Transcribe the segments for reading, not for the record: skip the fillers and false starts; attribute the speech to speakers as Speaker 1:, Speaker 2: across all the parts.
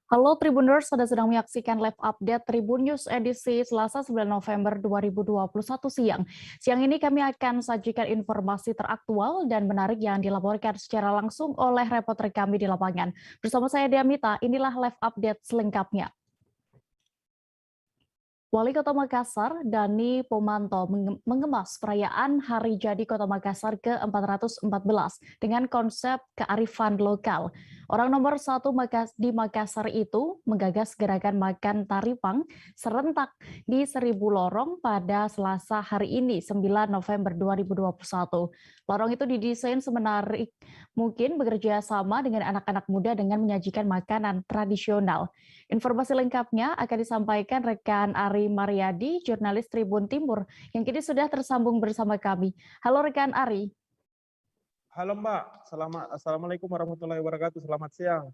Speaker 1: Halo Tribuners, Anda sedang menyaksikan live update Tribun News edisi Selasa 9 November 2021 siang. Siang ini kami akan sajikan informasi teraktual dan menarik yang dilaporkan secara langsung oleh reporter kami di lapangan. Bersama saya Diamita, inilah live update selengkapnya. Wali Kota Makassar, Dani Pomanto, mengemas perayaan Hari Jadi Kota Makassar ke-414 dengan konsep kearifan lokal. Orang nomor satu di Makassar itu menggagas gerakan makan taripang serentak di 1.000 lorong pada Selasa hari ini, 9 November 2021. Lorong itu didesain semenarik mungkin bekerja sama dengan anak-anak muda dengan menyajikan makanan tradisional. Informasi lengkapnya akan disampaikan rekan Ari Mariadi, jurnalis Tribun Timur, yang kini sudah tersambung bersama kami. Halo rekan Ari.
Speaker 2: Halo Mbak, Assalamualaikum warahmatullahi wabarakatuh, selamat siang.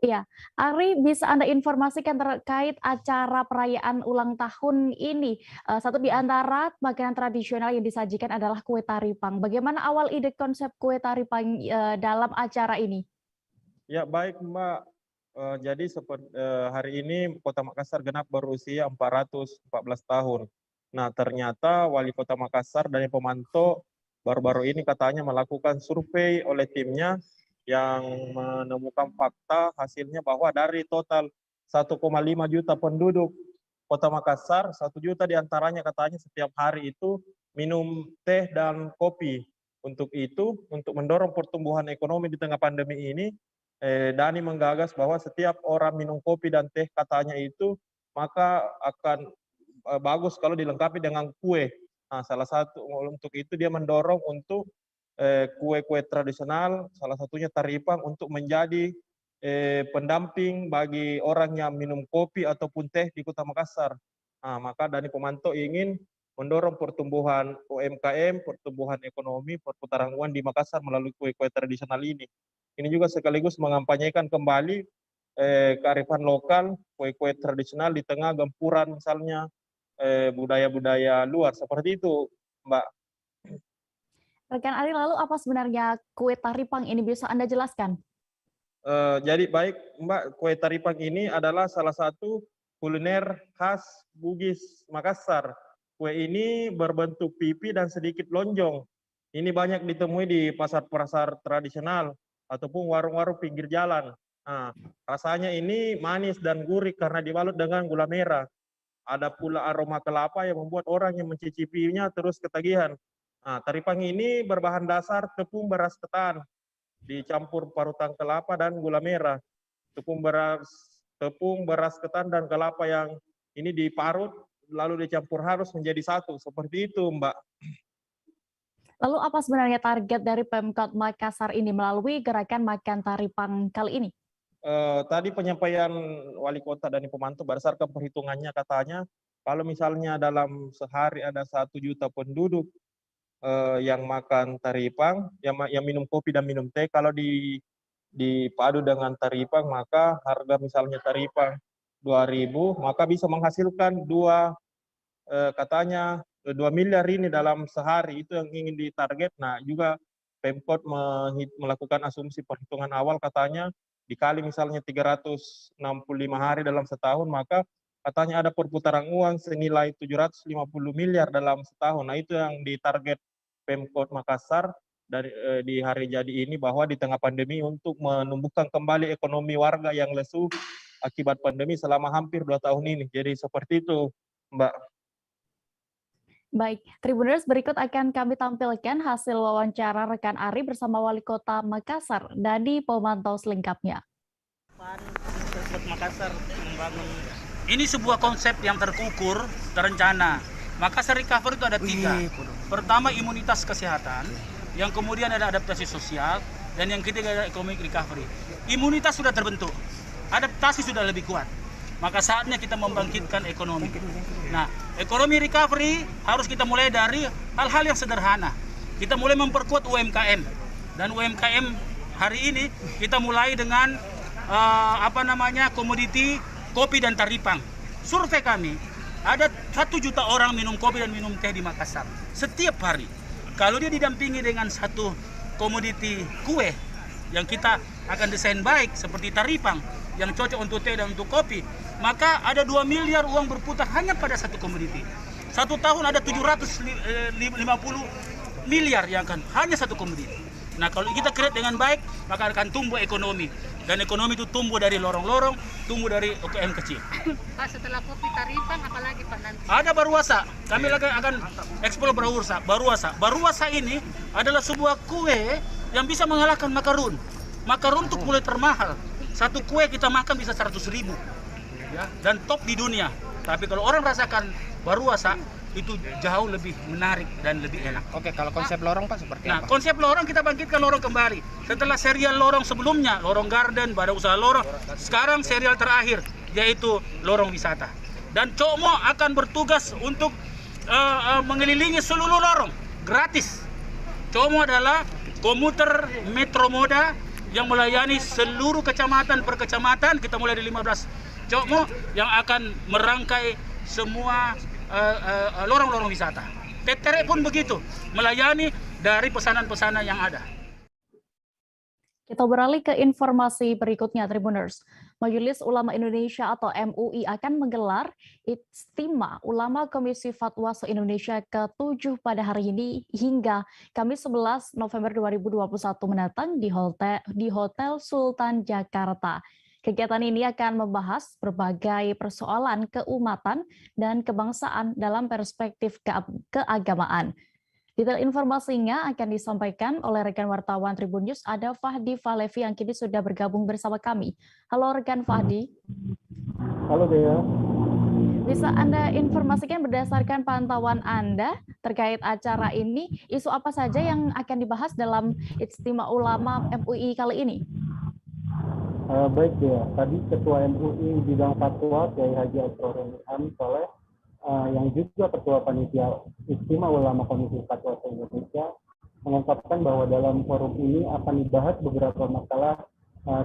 Speaker 1: Iya, Ari bisa Anda informasikan terkait acara perayaan ulang tahun ini. Satu di antara makanan tradisional yang disajikan adalah kue taripang. Bagaimana awal ide konsep kue taripang dalam acara ini?
Speaker 2: Ya baik Mbak, jadi hari ini Kota Makassar genap berusia 414 tahun. Nah ternyata Wali Kota Makassar Dani Pomanto baru-baru ini katanya melakukan survei oleh timnya yang menemukan fakta hasilnya bahwa dari total 1,5 juta penduduk Kota Makassar, 1 juta diantaranya katanya setiap hari itu minum teh dan kopi. Untuk itu, untuk mendorong pertumbuhan ekonomi di tengah pandemi ini, Dani menggagas bahwa setiap orang minum kopi dan teh katanya itu maka akan bagus kalau dilengkapi dengan kue. Nah, salah satu untuk itu dia mendorong untuk kue-kue tradisional, salah satunya taripang untuk menjadi pendamping bagi orang yang minum kopi ataupun teh di Kota Makassar. Nah, maka Dani Pomanto ingin mendorong pertumbuhan UMKM, pertumbuhan ekonomi, perputaran uang di Makassar melalui kue-kue tradisional ini. Ini juga sekaligus mengampanyekan kembali kearifan lokal, kue-kue tradisional di tengah gempuran misalnya budaya-budaya luar. Seperti itu, Mbak.
Speaker 1: Rekan Ari, lalu apa sebenarnya kue taripang ini bisa Anda jelaskan?
Speaker 2: Jadi baik, Mbak, kue taripang ini adalah salah satu kuliner khas Bugis Makassar. Kue ini berbentuk pipi dan sedikit lonjong. Ini banyak ditemui di pasar-pasar tradisional ataupun warung-warung pinggir jalan. Nah, rasanya ini manis dan gurih karena dibalut dengan gula merah. Ada pula aroma kelapa yang membuat orang yang mencicipinya terus ketagihan. Nah, taripang ini berbahan dasar tepung beras ketan, dicampur parutan kelapa dan gula merah. Tepung beras ketan dan kelapa yang ini diparut lalu dicampur halus menjadi satu. Seperti itu, Mbak.
Speaker 1: Lalu apa sebenarnya target dari Pemkot Makassar ini melalui gerakan makan taripang kali ini?
Speaker 2: Tadi penyampaian wali kota Dani Pomanto berdasarkan perhitungannya katanya kalau misalnya dalam sehari ada 1 juta penduduk yang makan taripang, yang minum kopi dan minum teh, kalau dipadu dengan taripang maka harga misalnya taripang 2.000 maka bisa menghasilkan katanya 2 miliar ini dalam sehari, itu yang ingin ditarget. Nah juga Pemkot melakukan asumsi perhitungan awal katanya dikali misalnya 365 hari dalam setahun maka katanya ada perputaran uang senilai 750 miliar dalam setahun. Nah itu yang ditarget Pemkot Makassar di hari jadi ini, bahwa di tengah pandemi untuk menumbuhkan kembali ekonomi warga yang lesu akibat pandemi selama hampir 2 tahun ini. Jadi seperti itu, Mbak.
Speaker 1: Baik, Tribuners, berikut akan kami tampilkan hasil wawancara rekan Ari bersama Wali Kota Makassar, Dani Pomanto selengkapnya.
Speaker 3: Makassar membangun. Ini sebuah konsep yang terukur, terencana. Makassar Recover itu ada 3. Pertama imunitas kesehatan, yang kemudian ada adaptasi sosial, dan yang ketiga ada economic recovery. Imunitas sudah terbentuk, adaptasi sudah lebih kuat. Maka saatnya kita membangkitkan ekonomi. Nah, ekonomi recovery harus kita mulai dari hal-hal yang sederhana. Kita mulai memperkuat UMKM. Dan UMKM hari ini kita mulai dengan komoditi kopi dan taripang. Survei kami, ada 1 juta orang minum kopi dan minum teh di Makassar setiap hari. Kalau dia didampingi dengan satu komoditi kue yang kita akan desain baik seperti taripang, yang cocok untuk teh dan untuk kopi, maka ada 2 miliar uang berputar hanya pada satu komoditi. Satu tahun ada 750 miliar yang akan hanya satu komoditi. Nah, kalau kita create dengan baik, maka akan tumbuh ekonomi. Dan ekonomi itu tumbuh dari lorong-lorong, tumbuh dari UKM kecil.
Speaker 4: Pak, setelah kopi tarifan, apalagi Pak nanti?
Speaker 3: Ada baruasa. Kami akan ekspor baruasa. Baruasa ini adalah sebuah kue yang bisa mengalahkan makarun. Makarun itu kue termahal. Satu kue kita makan bisa 100.000. Ya, dan top di dunia. Tapi kalau orang rasakan baruasa, itu jauh lebih menarik dan lebih enak.
Speaker 5: Oke, kalau konsep lorong Pak seperti
Speaker 3: Nah,
Speaker 5: apa?
Speaker 3: konsep lorong kita bangkitkan lorong kembali. Setelah serial lorong sebelumnya, lorong garden, badan usaha lorong, sekarang serial terakhir yaitu lorong wisata. Dan Cokmo akan bertugas untuk mengelilingi seluruh lorong gratis. Cokmo adalah komuter Metro Moda yang melayani seluruh kecamatan per kecamatan. Kita mulai dari 15 Cokmo yang akan merangkai semua lorong-lorong wisata. Tetere pun begitu, melayani dari pesanan-pesanan yang ada.
Speaker 1: Kita beralih ke informasi berikutnya, Tribuners. Majelis Ulama Indonesia atau MUI akan menggelar Ijtima Ulama Komisi Fatwa se-Indonesia ke-7 pada hari ini hingga Kamis 11 November 2021 mendatang di Hotel Sultan Jakarta. Kegiatan ini akan membahas berbagai persoalan keumatan dan kebangsaan dalam perspektif keagamaan. Detail informasinya akan disampaikan oleh rekan wartawan Tribun News, ada Fahdi Falevi yang kini sudah bergabung bersama kami. Halo rekan Fahdi.
Speaker 2: Halo Dea.
Speaker 1: Bisa Anda informasikan berdasarkan pantauan Anda terkait acara ini, isu apa saja yang akan dibahas dalam Ijtima Ulama MUI kali ini?
Speaker 6: Baik ya, tadi Ketua MUI bidang fatwa Kiai Haji Asrorun Ni'am Soleh yang juga Ketua Panitia Ijtima Ulama Komisi Fatwa se-Indonesia mengungkapkan bahwa dalam forum ini akan dibahas beberapa masalah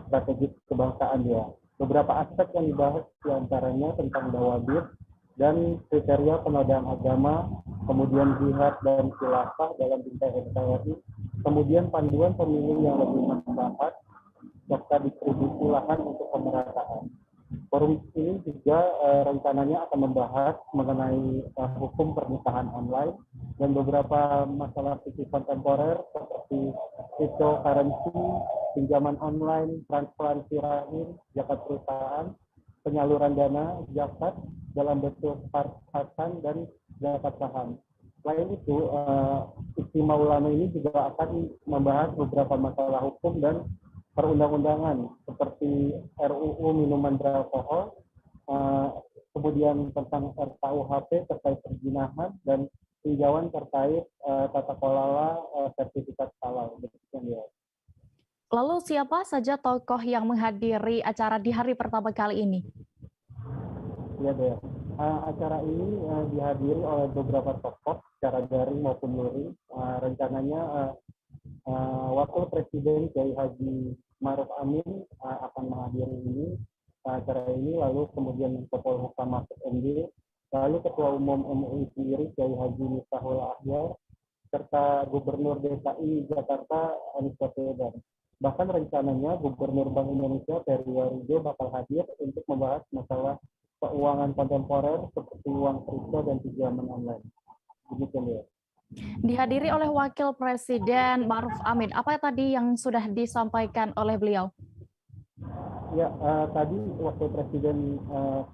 Speaker 6: strategis kebangsaan ya. Beberapa aspek yang dibahas diantaranya tentang dawabit dan kriteria penodaan agama, kemudian jihad dan khilafah dalam bingkai NKRI, kemudian panduan pemilu yang lebih maslahat, serta distribusi lahan untuk pemerataan. Forum ini juga rencananya akan membahas mengenai hukum pernikahan online dan beberapa masalah sisi kontemporer seperti cryptocurrency, pinjaman online, transparansi rahim, zakat perusahaan, penyaluran dana zakat dalam bentuk parhasan dan zakat saham. Selain itu, Ijtima Ulama ini juga akan membahas beberapa masalah hukum dan perundang-undangan seperti RUU minuman beralkohol, kemudian tentang RKUHP terkait perzinahan dan tinjauan terkait tata kelola sertifikat halal.
Speaker 1: Lalu siapa saja tokoh yang menghadiri acara di hari pertama kali ini?
Speaker 6: Ya, Dea. Acara ini dihadiri oleh beberapa tokoh secara daring maupun luring. Rencananya Wakil Presiden Kiai Haji Ma'ruf Amin akan menghadiri acara ini, lalu kemudian Menko Polhukam Mahfud MD, lalu Ketua Umum MUI sendiri Kiai Haji Miftahul Ahyar, serta Gubernur DKI Jakarta Anies Baswedan. Bahkan rencananya Gubernur Bank Indonesia Peri Warjio bakal hadir untuk membahas masalah keuangan kontemporer seperti uang kripto dan pinjaman online. Begitu ya.
Speaker 1: Dihadiri oleh Wakil Presiden Ma'ruf Amin. Apa tadi yang sudah disampaikan oleh beliau?
Speaker 6: Ya, tadi Wakil Presiden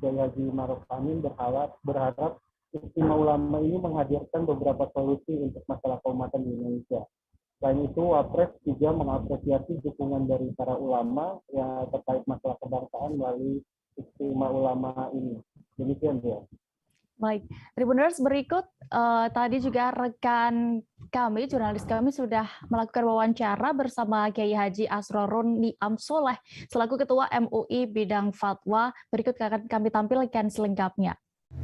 Speaker 6: Kiai Haji Ma'ruf Amin berharap Ijtima Ulama ini menghadirkan beberapa solusi untuk masalah keumatan di Indonesia. Selain itu, Wapres juga mengapresiasi dukungan dari para ulama yang terkait masalah kebangsaan melalui Ijtima Ulama ini. Demikian ya.
Speaker 1: Baik, Tribuners, berikut tadi juga rekan kami, jurnalis kami sudah melakukan wawancara bersama Kiai Haji Asrorun Ni'am Soleh selaku Ketua MUI bidang fatwa. Berikut akan kami tampilkan selengkapnya.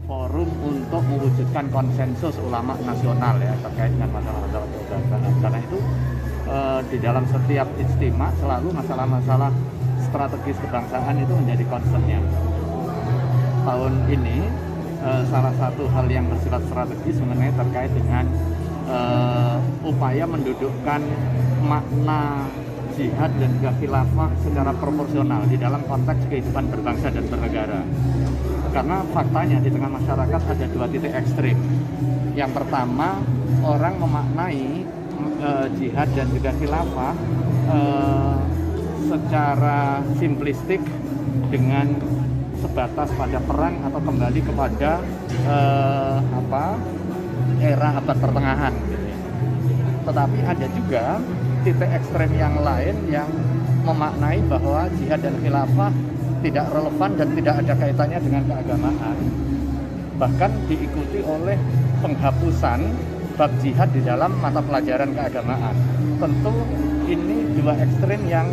Speaker 5: Forum untuk mewujudkan konsensus ulama nasional ya terkait dengan masalah-masalah kebangsaan. Karena itu di dalam setiap ijtima selalu masalah-masalah strategis kebangsaan itu menjadi concern-nya. Tahun ini salah satu hal yang bersifat strategis mengenai terkait dengan upaya mendudukkan makna jihad dan juga khilafah secara proporsional di dalam konteks kehidupan berbangsa dan bernegara. Karena faktanya di tengah masyarakat ada dua titik ekstrim. Yang pertama, orang memaknai jihad dan juga khilafah secara simplistik dengan sebatas pada perang atau kembali kepada era abad pertengahan gitu ya. Tetapi ada juga titik ekstrem yang lain yang memaknai bahwa jihad dan khilafah tidak relevan dan tidak ada kaitannya dengan keagamaan. Bahkan diikuti oleh penghapusan bab jihad di dalam mata pelajaran keagamaan. Tentu ini dua ekstrem yang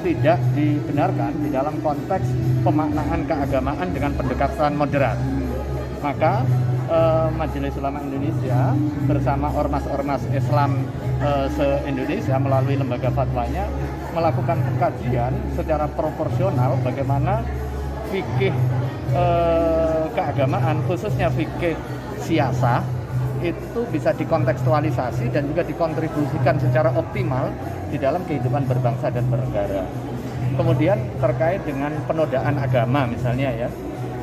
Speaker 5: tidak dibenarkan di dalam konteks pemaknaan keagamaan dengan pendekatan moderat. Maka Majelis Ulama Indonesia bersama ormas-ormas Islam se-Indonesia melalui lembaga fatwanya melakukan pengkajian secara proporsional bagaimana fikih keagamaan, khususnya fikih siasah, itu bisa dikontekstualisasi dan juga dikontribusikan secara optimal di dalam kehidupan berbangsa dan bernegara. Kemudian terkait dengan penodaan agama misalnya ya,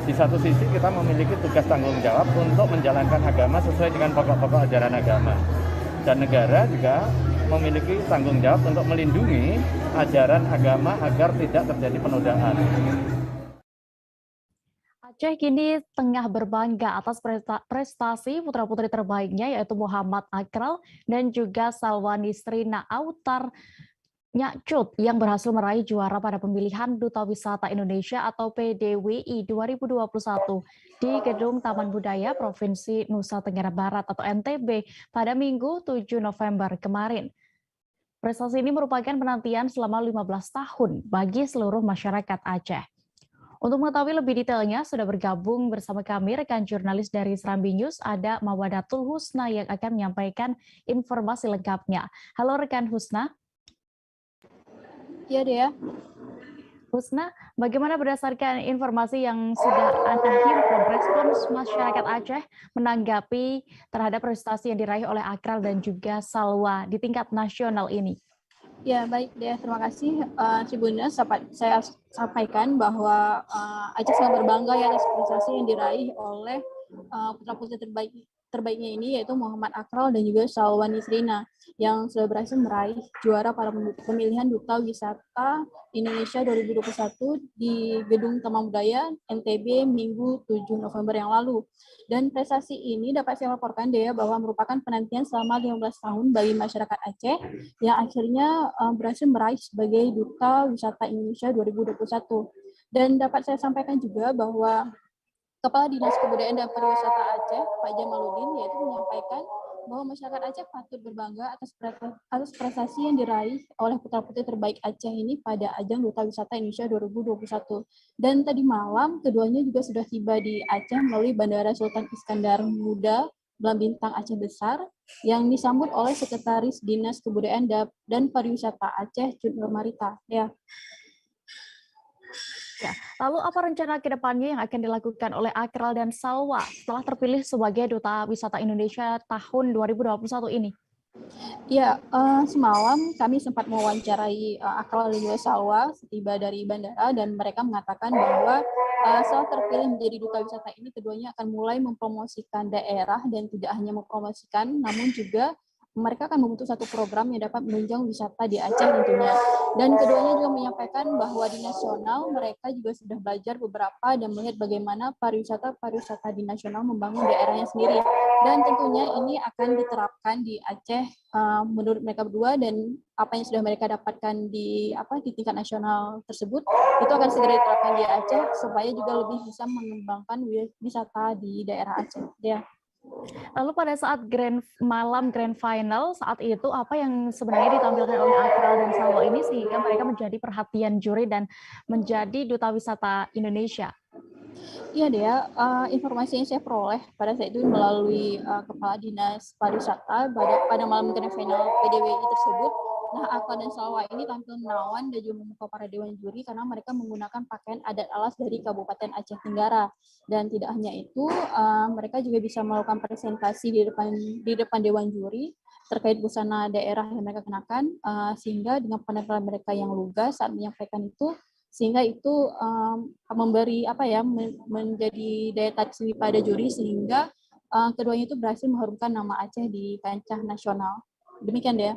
Speaker 5: di satu sisi kita memiliki tugas tanggung jawab untuk menjalankan agama sesuai dengan pokok-pokok ajaran agama, dan negara juga memiliki tanggung jawab untuk melindungi ajaran agama agar tidak terjadi penodaan.
Speaker 1: Aceh kini tengah berbangga atas prestasi putra-putri terbaiknya yaitu Muhammad Akral dan juga Salwa Nisrina Autar Nyakcut yang berhasil meraih juara pada pemilihan Duta Wisata Indonesia atau PDWI 2021 di Gedung Taman Budaya Provinsi Nusa Tenggara Barat atau NTB pada Minggu 7 November kemarin. Prestasi ini merupakan penantian selama 15 tahun bagi seluruh masyarakat Aceh. Untuk mengetahui lebih detailnya, sudah bergabung bersama kami rekan jurnalis dari Serambi News, ada Mawadatul Husna yang akan menyampaikan informasi lengkapnya. Halo rekan Husna.
Speaker 7: Iya, Dea.
Speaker 1: Husna, bagaimana berdasarkan informasi yang sudah Anda himpun, respons masyarakat Aceh menanggapi terhadap prestasi yang diraih oleh Akral dan juga Salwa di tingkat nasional ini?
Speaker 7: Ya, baik Dea, terima kasih. Tribunnya saya sampaikan bahwa Aceh sangat berbangga ya atas prestasi yang diraih oleh putra-putri terbaiknya ini, yaitu Muhammad Akral dan juga Salwa Nisrina yang sudah berhasil meraih juara pada pemilihan Duta Wisata Indonesia 2021 di Gedung Taman Budaya NTB Minggu 7 November yang lalu. Dan prestasi ini dapat saya laporkan Dea bahwa merupakan penantian selama 15 tahun bagi masyarakat Aceh yang akhirnya berhasil meraih sebagai Duta Wisata Indonesia 2021. Dan dapat saya sampaikan juga bahwa Kepala Dinas Kebudayaan dan Pariwisata Aceh, Pak Jamaluddin, yaitu menyampaikan bahwa masyarakat Aceh patut berbangga atas prestasi yang diraih oleh putra-putri terbaik Aceh ini pada ajang Duta Wisata Indonesia 2021. Dan tadi malam, keduanya juga sudah tiba di Aceh melalui Bandara Sultan Iskandar Muda, Bintang Aceh Besar, yang disambut oleh Sekretaris Dinas Kebudayaan dan Pariwisata Aceh, Cut Marita. Ya.
Speaker 1: Ya, lalu apa rencana ke depannya yang akan dilakukan oleh Akral dan Salwa setelah terpilih sebagai Duta Wisata Indonesia tahun 2021 ini?
Speaker 7: Ya, semalam kami sempat mewawancarai Akral dan juga Salwa setiba dari bandara, dan mereka mengatakan bahwa setelah terpilih menjadi Duta Wisata ini, keduanya akan mulai mempromosikan daerah, dan tidak hanya mempromosikan, namun juga mereka akan membentuk satu program yang dapat menunjang wisata di Aceh tentunya. Dan keduanya juga menyampaikan bahwa di nasional mereka juga sudah belajar beberapa dan melihat bagaimana pariwisata di nasional membangun daerahnya sendiri. Dan tentunya ini akan diterapkan di Aceh menurut mereka berdua, dan apa yang sudah mereka dapatkan di tingkat nasional tersebut itu akan segera diterapkan di Aceh supaya juga lebih bisa mengembangkan wisata di daerah Aceh. Ya.
Speaker 1: Lalu pada saat malam grand final saat itu, apa yang sebenarnya ditampilkan oleh Akral dan Salwa ini sehingga mereka menjadi perhatian juri dan menjadi Duta Wisata Indonesia?
Speaker 7: Iya Dea, informasi yang saya peroleh pada saat itu melalui Kepala Dinas Pariwisata pada malam grand final PDWI tersebut. Nah, Akral dan Salwa ini tampil menawan dan juga memukau para dewan juri karena mereka menggunakan pakaian adat alas dari Kabupaten Aceh Tenggara. Dan tidak hanya itu, mereka juga bisa melakukan presentasi di depan dewan juri terkait busana daerah yang mereka kenakan, sehingga dengan penampilan mereka yang lugas saat menyampaikan itu, sehingga itu memberi menjadi daya tarik sendiri pada juri, sehingga keduanya itu berhasil mengharumkan nama Aceh di kancah nasional. Demikian deh.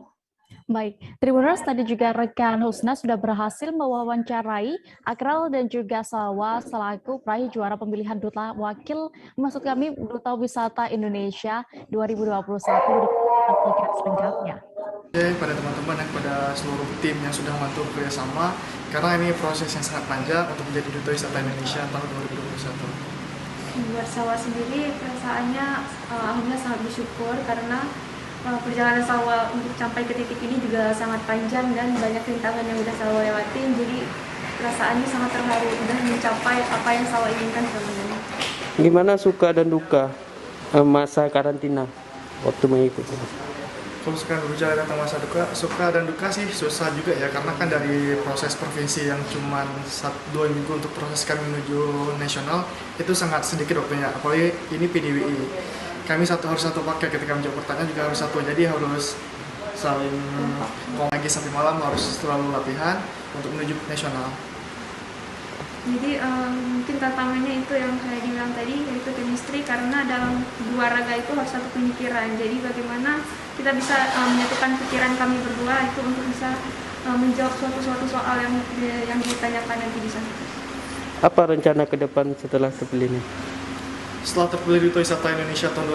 Speaker 1: Baik, Tribuners, tadi juga rekan Husna sudah berhasil mewawancarai Akral dan juga Salwa selaku peraih juara pemilihan Duta Wakil maksud kami Duta Wisata Indonesia 2021 di aplikasi selengkapnya.
Speaker 8: Pada teman-teman dan kepada seluruh tim yang sudah membantu bekerjasama, karena ini proses yang sangat panjang untuk menjadi Duta Wisata Indonesia tahun 2021.
Speaker 9: Buat Salwa sendiri perasaannya alhamdulillah sangat bersyukur karena perjalanan Salwa untuk sampai ke titik ini juga sangat panjang dan banyak rintangan yang udah Salwa lewatin, jadi perasaannya sangat terharu udah mencapai apa yang Salwa inginkan selama ini.
Speaker 10: Gimana suka dan duka masa karantina waktu mengikuti?
Speaker 8: Kalau sekarang berbicara tentang masa duka, suka dan duka sih susah juga ya, karena kan dari proses provinsi yang cuma 1-2 minggu untuk proses kami menuju nasional itu sangat sedikit waktunya, apalagi ini PDWI. Kami harus satu paket ketika menjawab pertanyaan juga harus satu, jadi harus saling pagi sampai malam harus selalu latihan untuk menuju nasional.
Speaker 9: Jadi mungkin tantangannya itu yang saya bilang tadi, yaitu chemistry, karena dalam dua raga itu harus satu pemikiran. Jadi bagaimana kita bisa menyatukan pikiran kami berdua itu untuk bisa menjawab suatu soal yang ditanyakan nanti di sana.
Speaker 10: Apa rencana ke depan setelah terpilih ini?
Speaker 8: Setelah terpilih Duta Wisata Indonesia tahun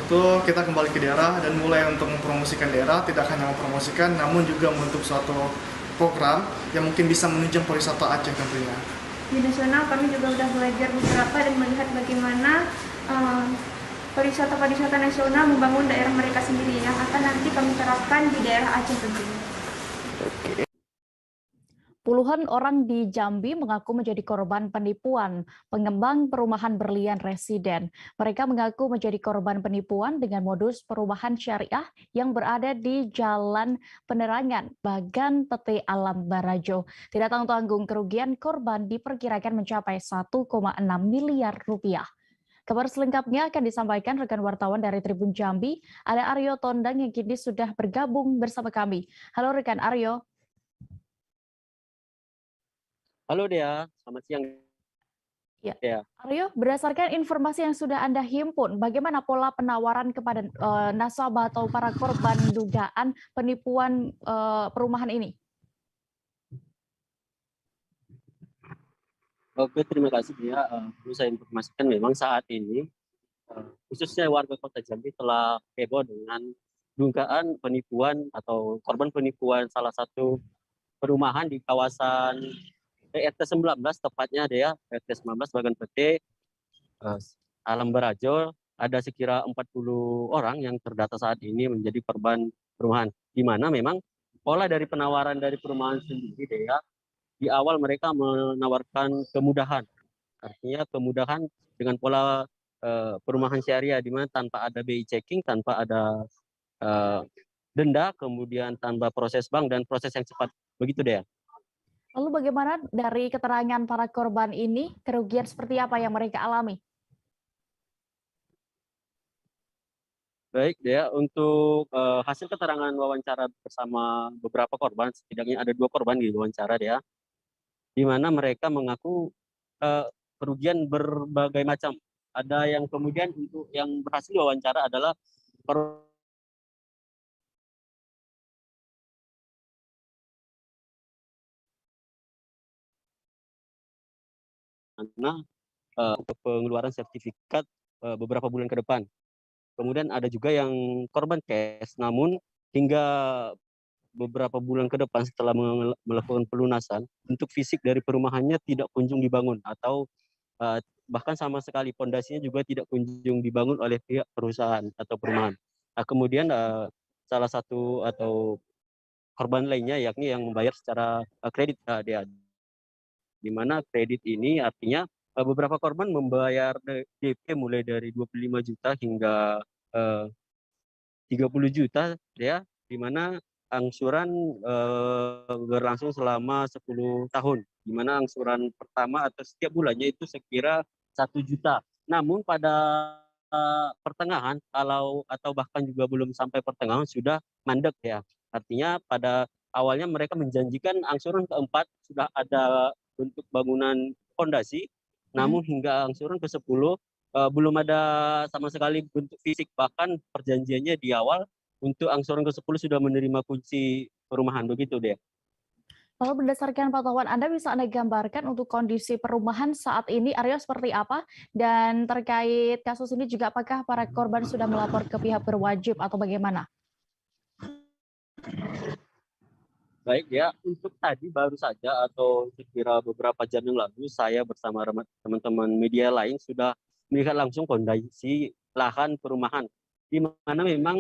Speaker 8: 2021, kita kembali ke daerah dan mulai untuk mempromosikan daerah, tidak hanya mempromosikan, namun juga membentuk suatu program yang mungkin bisa menunjang pariwisata Aceh tentunya.
Speaker 9: Di nasional kami juga sudah belajar beberapa dan melihat bagaimana pariwisata nasional membangun daerah mereka sendiri yang akan nanti kami terapkan di daerah Aceh tentunya.
Speaker 1: Puluhan orang di Jambi mengaku menjadi korban penipuan pengembang perumahan berlian residen. Mereka mengaku menjadi korban penipuan dengan modus perumahan syariah yang berada di Jalan Penerangan, Bagan Pete Alam Barajo. Tidak tanggung-tanggung, kerugian korban diperkirakan mencapai 1,6 miliar rupiah. Kabar selengkapnya akan disampaikan rekan wartawan dari Tribun Jambi. Ada Aryo Tondang yang kini sudah bergabung bersama kami. Halo rekan Aryo.
Speaker 10: Halo Dea, selamat siang.
Speaker 1: Ya, Aryo, berdasarkan informasi yang sudah Anda himpun, bagaimana pola penawaran kepada nasabah atau para korban dugaan penipuan perumahan ini?
Speaker 10: Oke, terima kasih Dea. Perlu saya informasikan memang saat ini, khususnya warga Kota Jambi telah heboh dengan dugaan penipuan atau korban penipuan salah satu perumahan di kawasan RT 19 tepatnya Dea, RT 19 Bagan Pete Alam Barajo, ada sekira 40 orang yang terdata saat ini menjadi korban perumahan, di mana memang pola dari penawaran dari perumahan sendiri Dea, di awal mereka menawarkan kemudahan, artinya kemudahan dengan pola perumahan syariah, di mana tanpa ada BI checking, tanpa ada denda, kemudian tanpa proses bank dan proses yang cepat, begitu Dea.
Speaker 1: Lalu bagaimana dari keterangan para korban ini, kerugian seperti apa yang mereka alami?
Speaker 10: Baik, Dea, untuk hasil keterangan wawancara bersama beberapa korban, setidaknya ada 2 korban di wawancara Dea, di mana mereka mengaku kerugian berbagai macam. Ada yang kemudian untuk yang berhasil wawancara adalah karena untuk pengeluaran sertifikat beberapa bulan ke depan. Kemudian ada juga yang korban cash, namun hingga beberapa bulan ke depan setelah melakukan pelunasan, untuk fisik dari perumahannya tidak kunjung dibangun atau bahkan sama sekali pondasinya juga tidak kunjung dibangun oleh pihak perusahaan atau perumahan. Nah, kemudian salah satu atau korban lainnya yakni yang membayar secara kredit dia, di mana kredit ini artinya beberapa korban membayar DP mulai dari 25 juta hingga 30 juta ya, di mana angsuran berlangsung selama 10 tahun, di mana angsuran pertama atau setiap bulannya itu sekira 1 juta. Namun pada pertengahan atau bahkan juga belum sampai pertengahan sudah mandek ya. Artinya pada awalnya mereka menjanjikan angsuran keempat sudah ada bentuk bangunan fondasi, namun hingga angsuran ke-10 belum ada sama sekali bentuk fisik, bahkan perjanjiannya di awal untuk angsuran ke-10 sudah menerima kunci perumahan, begitu deh.
Speaker 1: Lalu berdasarkan pantauan Anda, bisa Anda gambarkan untuk kondisi perumahan saat ini, Aryo, seperti apa? Dan terkait kasus ini juga apakah para korban sudah melapor ke pihak berwajib atau bagaimana?
Speaker 10: Baik ya, untuk tadi baru saja atau sekira beberapa jam yang lalu saya bersama teman-teman media lain sudah melihat langsung kondisi lahan perumahan, di mana memang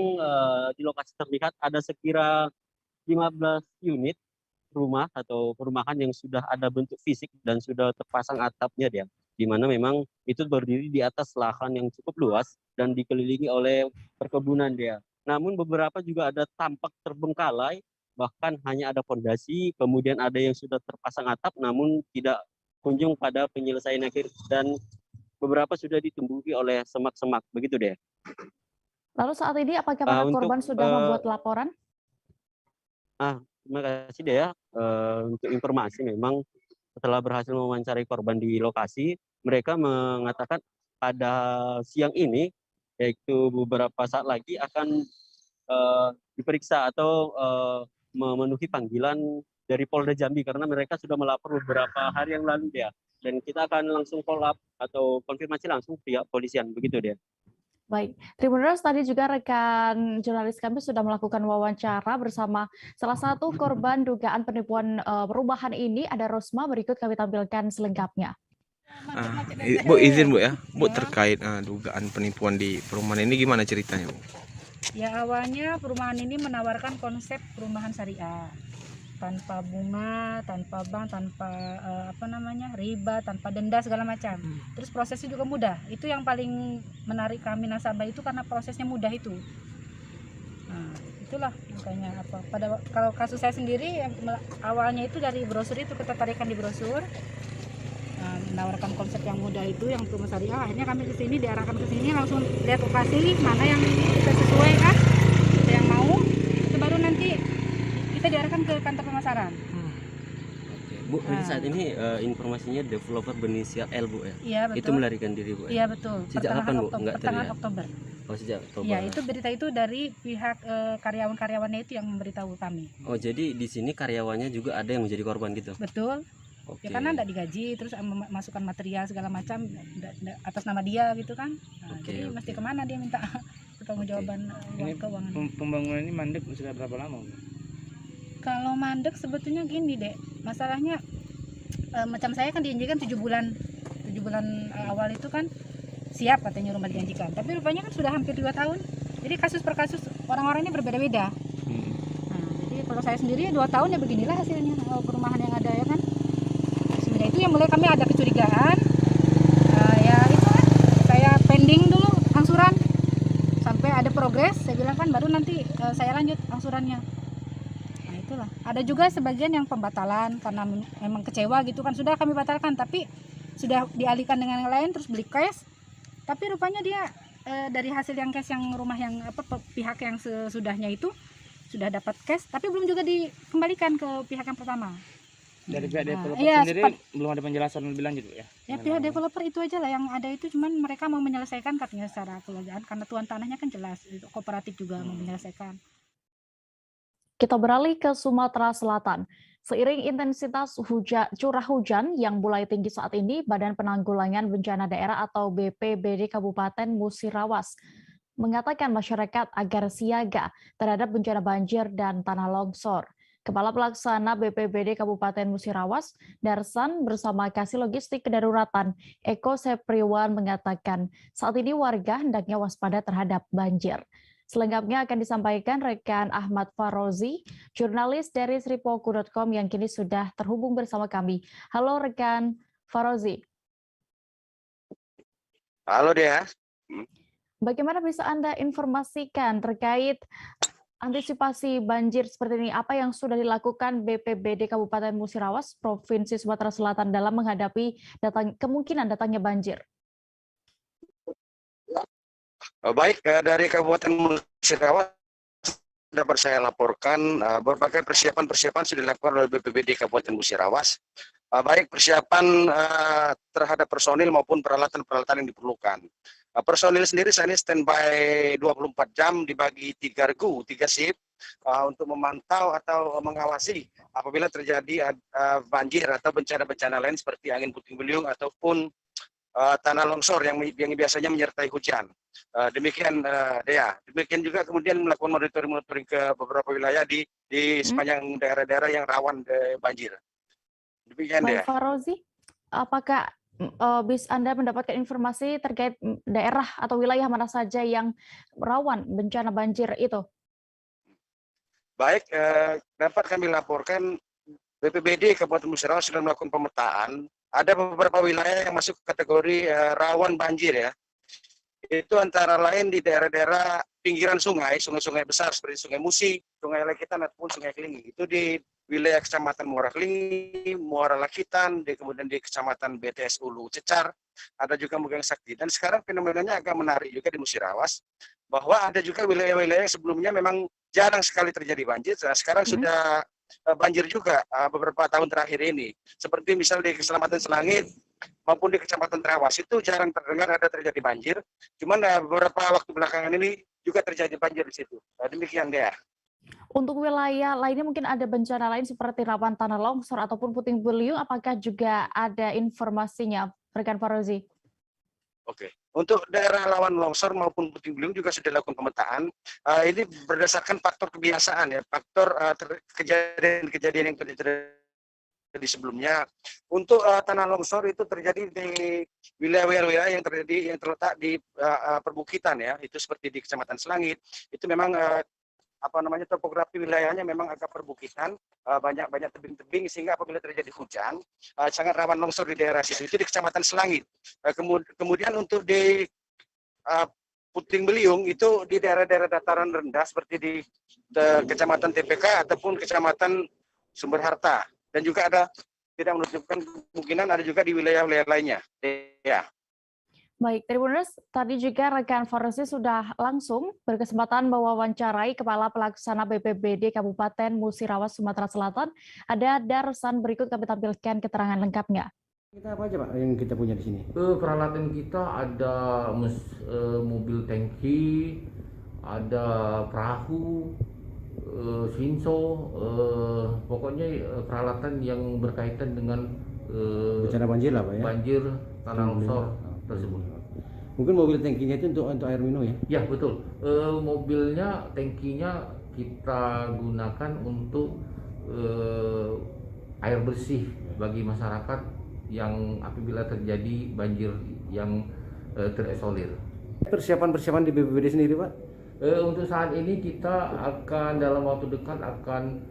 Speaker 10: di lokasi terlihat ada sekira 15 unit rumah atau perumahan yang sudah ada bentuk fisik dan sudah terpasang atapnya dia, di mana memang itu berdiri di atas lahan yang cukup luas dan dikelilingi oleh perkebunan dia. Namun beberapa juga ada tampak terbengkalai, bahkan hanya ada fondasi, kemudian ada yang sudah terpasang atap namun tidak kunjung pada penyelesaian akhir, dan beberapa sudah ditumbuhi oleh semak-semak, begitu deh.
Speaker 1: Lalu saat ini apakah para korban sudah membuat laporan?
Speaker 10: Terima kasih deh ya. Untuk informasi, memang setelah berhasil mewawancarai korban di lokasi, mereka mengatakan pada siang ini, yaitu beberapa saat lagi akan diperiksa atau memenuhi panggilan dari Polda Jambi, karena mereka sudah melapor beberapa hari yang lalu dia. Dan kita akan langsung follow up atau konfirmasi langsung pihak polisian, begitu dia.
Speaker 1: Baik, Tribuners, tadi juga rekan jurnalis kami sudah melakukan wawancara bersama salah satu korban dugaan penipuan perumahan ini, ada Rosma. Berikut kami tampilkan selengkapnya.
Speaker 11: Bu, izin Bu ya, Bu, terkait dugaan penipuan di perumahan ini gimana ceritanya, Bu?
Speaker 4: Ya, awalnya perumahan ini menawarkan konsep perumahan syariah. Tanpa bunga, tanpa bank, tanpa riba, tanpa denda segala macam. Terus prosesnya juga mudah. Itu yang paling menarik kami nasabah itu karena prosesnya mudah itu. Nah, itulah makanya kalau kasus saya sendiri yang awalnya itu dari brosur itu, ketertarikan di brosur. Nah, menawarkan konsep yang mudah itu, yang perumahan syariah. Akhirnya kami ke sini, diarahkan ke sini, langsung lihat lokasi mana yang kita sesuai kan, kita yang mau, itu baru nanti kita diarahkan ke kantor pemasaran.
Speaker 10: Bu, saat ini informasinya developer berinisial L, Bu ya?
Speaker 4: Iya, betul.
Speaker 10: Itu melarikan diri, Bu?
Speaker 4: Iya, betul.
Speaker 10: Sejak kapan, Bu?
Speaker 4: Pertengahan Oktober.
Speaker 10: Oh, sejak Oktober.
Speaker 4: Iya, itu berita itu dari pihak karyawan-karyawannya itu yang memberitahu kami.
Speaker 10: Oh, jadi di sini karyawannya juga ada yang menjadi korban gitu?
Speaker 4: Betul.
Speaker 10: Oke.
Speaker 4: Ya, karena tidak digaji, terus memasukkan material segala macam atas nama dia gitu kan. Nah, jadi mesti kemana dia minta pertanggungjawaban uang keuangan.
Speaker 12: Pembangunan ini mandek sudah berapa lama, Bu?
Speaker 4: Kalau mandek sebetulnya gini dek, masalahnya macam saya kan dijanjikan 7 bulan awal itu kan siap katanya rumah dijanjikan, tapi rupanya kan sudah hampir 2 tahun. Jadi kasus per kasus orang-orangnya berbeda-beda. Nah, jadi kalau saya sendiri 2 tahun ya beginilah hasilnya perumahan yang ada ya kan. Sebenarnya itu yang mulai kami ada kecurigaan. Ya itu kan saya pending dulu angsuran sampai ada progres, saya bilang kan baru nanti saya lanjut angsurannya. Ada juga sebagian yang pembatalan karena memang kecewa gitu kan, sudah kami batalkan tapi sudah dialihkan dengan yang lain, terus beli cash, tapi rupanya dia dari hasil yang cash yang rumah yang pihak yang sesudahnya itu sudah dapat cash tapi belum juga dikembalikan ke pihak yang pertama.
Speaker 12: Dari pihak developer sendiri belum ada penjelasan lebih lanjut, Bu ya?
Speaker 4: Ya, pihak developer itu aja lah yang ada itu, cuman mereka mau menyelesaikan katanya secara kekeluargaan karena tuan tanahnya kan jelas, itu kooperatif juga mau menyelesaikan.
Speaker 1: Kita beralih ke Sumatera Selatan. Seiring intensitas curah hujan yang mulai tinggi saat ini, Badan Penanggulangan Bencana Daerah atau BPBD Kabupaten Musirawas mengatakan masyarakat agar siaga terhadap bencana banjir dan tanah longsor. Kepala Pelaksana BPBD Kabupaten Musirawas, Darsan, bersama Kasih Logistik Kedaruratan, Eko Sepriwan, mengatakan saat ini warga hendaknya waspada terhadap banjir. Selengkapnya akan disampaikan rekan Ahmad Farozi, jurnalis dari sripoku.com yang kini sudah terhubung bersama kami. Halo rekan Farozi.
Speaker 13: Halo Dea.
Speaker 1: Bagaimana bisa Anda informasikan terkait antisipasi banjir seperti ini? Apa yang sudah dilakukan BPBD Kabupaten Musirawas, Provinsi Sumatera Selatan dalam menghadapi kemungkinan datangnya banjir?
Speaker 13: Baik, dari Kabupaten Musirawas dapat saya laporkan berbagai persiapan sudah dilakukan oleh BPBD Kabupaten Musirawas. Baik persiapan terhadap personil maupun peralatan-peralatan yang diperlukan. Personil sendiri saat ini standby 24 jam dibagi 3 regu, 3 shift untuk memantau atau mengawasi apabila terjadi banjir atau bencana-bencana lain seperti angin puting beliung ataupun tanah longsor yang biasanya menyertai hujan. Demikian Dea. Demikian juga kemudian melakukan monitoring ke beberapa wilayah di sepanjang daerah-daerah yang rawan banjir. Demikian Dea.
Speaker 1: Baik, Farozi, apakah Anda mendapatkan informasi terkait daerah atau wilayah mana saja yang rawan bencana banjir itu?
Speaker 13: Baik, dapat kami laporkan BPBD Kabupaten Musirawas sudah melakukan pemetaan. Ada beberapa wilayah yang masuk kategori rawan banjir ya. Itu antara lain di daerah-daerah pinggiran sungai-sungai besar seperti Sungai Musi, Sungai Lakitan ataupun Sungai Kelingi. Itu di wilayah Kecamatan Muara Kelingi, Muara Lakitan, kemudian di Kecamatan BTS Ulu Cecar, ada juga Mugang Sakti. Dan sekarang fenomenanya agak menarik juga di Musirawas, bahwa ada juga wilayah-wilayah yang sebelumnya memang jarang sekali terjadi banjir, sekarang sudah banjir juga beberapa tahun terakhir ini. Seperti misal di Kecamatan Selangit maupun di Kecamatan Trawas itu jarang terdengar ada terjadi banjir. Cuman beberapa waktu belakangan ini juga terjadi banjir di situ. Demikian Dea.
Speaker 1: Untuk wilayah lainnya mungkin ada bencana lain seperti rawan tanah longsor ataupun puting beliung, apakah juga ada informasinya, rekan Farozi?
Speaker 13: Oke. Untuk daerah rawan longsor maupun puting beliung juga sudah dilakukan pemetaan. Ini berdasarkan faktor kebiasaan ya, faktor kejadian-kejadian yang terjadi sebelumnya. Untuk tanah longsor itu terjadi di wilayah-wilayah yang terletak di perbukitan ya, itu seperti di Kecamatan Selangit. Itu memang topografi wilayahnya memang agak perbukitan, banyak tebing-tebing sehingga apabila terjadi hujan sangat rawan longsor di daerah situ. Itu di Kecamatan Selangit. Kemudian untuk di puting beliung itu di daerah-daerah dataran rendah seperti di Kecamatan TPK ataupun Kecamatan Sumber Harta, dan juga ada tidak menunjukkan kemungkinan ada juga di wilayah-wilayah lainnya. Ya.
Speaker 1: Baik, Tribuners, tadi juga rekan Farozi sudah langsung berkesempatan mewawancarai Kepala Pelaksana BPBD Kabupaten Musirawas, Sumatera Selatan. Ada Darsan, berikut kami tampilkan keterangan lengkapnya.
Speaker 14: Kita apa aja Pak yang kita punya di sini?
Speaker 5: Peralatan kita ada mobil tangki, ada perahu, sinso, pokoknya peralatan yang berkaitan dengan
Speaker 14: bencana banjir lah Pak ya?
Speaker 5: Banjir, tanah longsor tersebut.
Speaker 14: Mungkin mobil tangkinya itu untuk air minum ya?
Speaker 5: Ya betul. Mobilnya, tangkinya kita gunakan untuk air bersih bagi masyarakat yang apabila terjadi banjir yang terisolir.
Speaker 14: Persiapan di BPBD sendiri Pak?
Speaker 5: Untuk saat ini kita akan dalam waktu dekat akan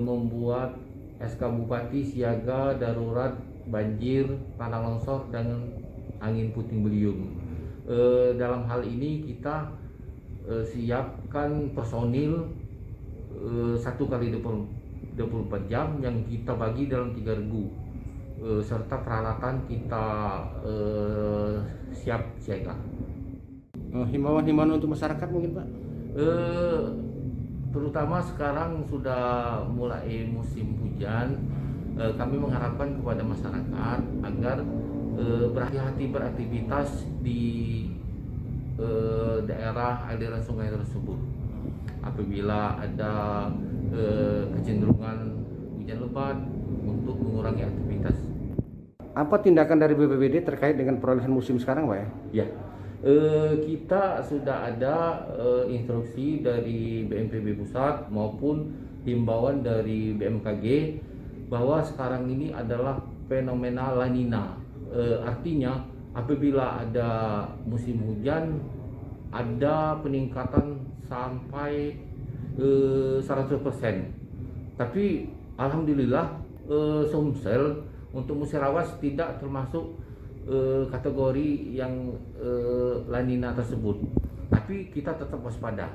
Speaker 5: membuat SK Bupati siaga darurat banjir, tanah longsor, dan angin puting beliung. Dalam hal ini kita siapkan personil 1 kali 24 jam yang kita bagi dalam 3 regu, serta peralatan kita siap siaga.
Speaker 14: Himbauan untuk masyarakat mungkin Pak?
Speaker 5: Terutama sekarang sudah mulai musim hujan, kami mengharapkan kepada masyarakat agar berhati-hati beraktivitas di daerah aliran sungai tersebut. Apabila ada kecenderungan hujan lebat, untuk mengurangi aktivitas.
Speaker 14: Apa tindakan dari BPBD terkait dengan perolehan musim sekarang Pak ya?
Speaker 5: Ya, kita sudah ada instruksi dari BNPB Pusat maupun himbauan dari BMKG bahwa sekarang ini adalah fenomena La Nina. Artinya apabila ada musim hujan ada peningkatan sampai 100%. Tapi alhamdulillah Sumsel untuk Musirawas tidak termasuk kategori yang La Nina tersebut. Tapi kita tetap waspada.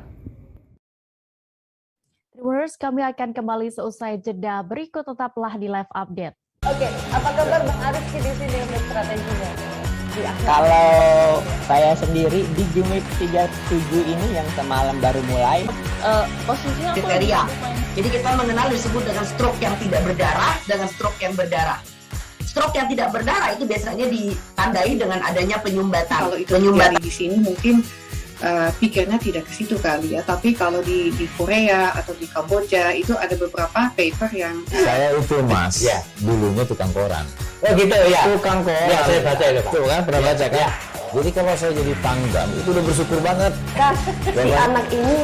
Speaker 1: Viewers, kami akan kembali seusai jeda berikut, tetaplah di live update.
Speaker 15: Oke, apa kabar Bang Arif di sini untuk strateginya? Kalau saya sendiri di Jumit 37 ini yang semalam baru mulai,
Speaker 16: posisinya kriteria. Jadi kita mengenal disebut dengan stroke yang tidak berdarah dengan stroke yang berdarah. Stroke yang tidak berdarah itu biasanya ditandai dengan adanya penyumbatan.
Speaker 17: Kalau itu terjadi di sini mungkin pikirnya tidak ke situ kali ya. Tapi kalau di Korea atau di Kamboja itu ada beberapa paper yang
Speaker 18: saya itu Mas, ya, dulunya tukang koran.
Speaker 15: Oh gitu ya.
Speaker 18: Tukang koran.
Speaker 15: Ya, saya baca itu Pak.
Speaker 18: Tuh kan pernah baca kan? Ya. Jadi kalau saya jadi pangdam itu udah bersyukur banget.
Speaker 19: Si anak ini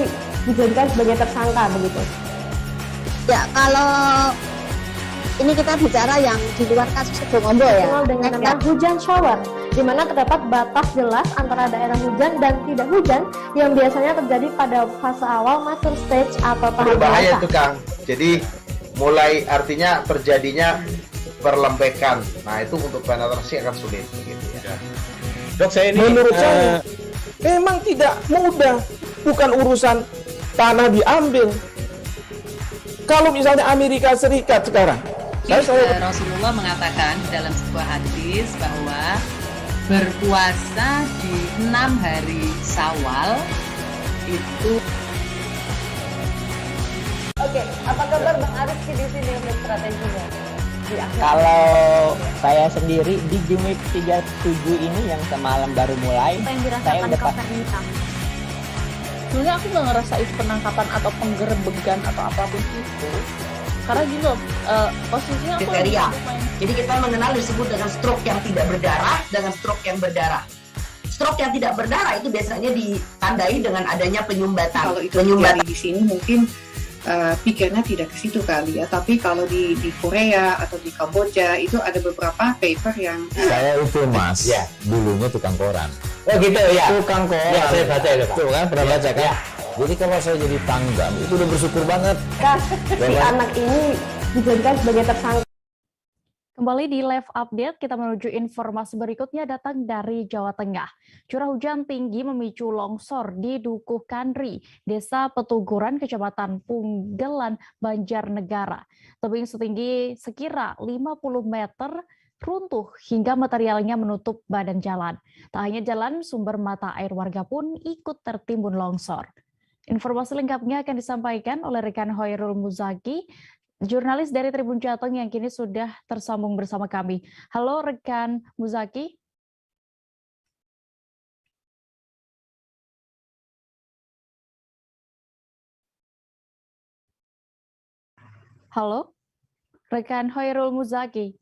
Speaker 19: dijadikan sebagai tersangka begitu.
Speaker 20: Ya, kalau ini kita bicara yang di luar kasus Kebon ya.
Speaker 19: Dengan nama hujan shower, di mana terdapat batas jelas antara daerah hujan dan tidak hujan yang biasanya terjadi pada fase awal mature stage atau tahap
Speaker 21: berbahaya
Speaker 19: dewasa.
Speaker 21: itu Kang. Jadi mulai artinya terjadinya perlembekan. Nah itu untuk penetrasi akan sulit begitu ya.
Speaker 11: Dok, saya ini menurut saya memang tidak mudah, bukan urusan tanah diambil. Kalau misalnya Amerika Serikat sekarang,
Speaker 22: Rasulullah mengatakan dalam sebuah hadis bahwa berpuasa di 6 hari Syawal itu.
Speaker 19: Oke, apa kabar Bang Arif di sini untuk strateginya?
Speaker 15: Kalau saya sendiri di Jumit 37 ini yang semalam baru mulai,
Speaker 19: Apa yang
Speaker 15: saya
Speaker 19: dirasakan
Speaker 15: udah
Speaker 19: Kopernita?
Speaker 23: Sebenarnya aku nggak ngerasa itu penangkapan atau penggerebegan atau apapun itu, karena gini loh, posisinya aku
Speaker 16: kriteria. Jadi kita mengenal disebut dengan stroke yang tidak berdarah dengan stroke yang berdarah. Stroke yang tidak berdarah itu biasanya ditandai dengan adanya penyumbatan.
Speaker 17: Kalau itu terjadi di sini mungkin pikirnya tidak ke situ kali ya. Tapi kalau di Korea atau di Kamboja itu ada beberapa paper yang
Speaker 18: saya itu Mas, ya, dulunya tukang koran.
Speaker 15: Oh gitu ya.
Speaker 18: Tukang koran.
Speaker 15: Ya, saya baca itu Pak.
Speaker 18: Tuh kan pernah baca kan?
Speaker 15: Ya.
Speaker 18: Jadi kalau saya jadi pangdam itu udah bersyukur banget.
Speaker 19: Si anak ini dijadikan sebagai tersangka.
Speaker 1: Kembali di Live Update, kita menuju informasi berikutnya datang dari Jawa Tengah. Curah hujan tinggi memicu longsor di Dukuh Kandri, Desa Petuguran, Kecamatan Punggelan, Banjarnegara. Tebing setinggi sekira 50 meter runtuh hingga materialnya menutup badan jalan. Tak hanya jalan, sumber mata air warga pun ikut tertimbun longsor. Informasi lengkapnya akan disampaikan oleh rekan Hoirul Muzaki, jurnalis dari Tribun Jateng yang kini sudah tersambung bersama kami. Halo rekan Muzaki. Halo, rekan Hoirul Muzaki.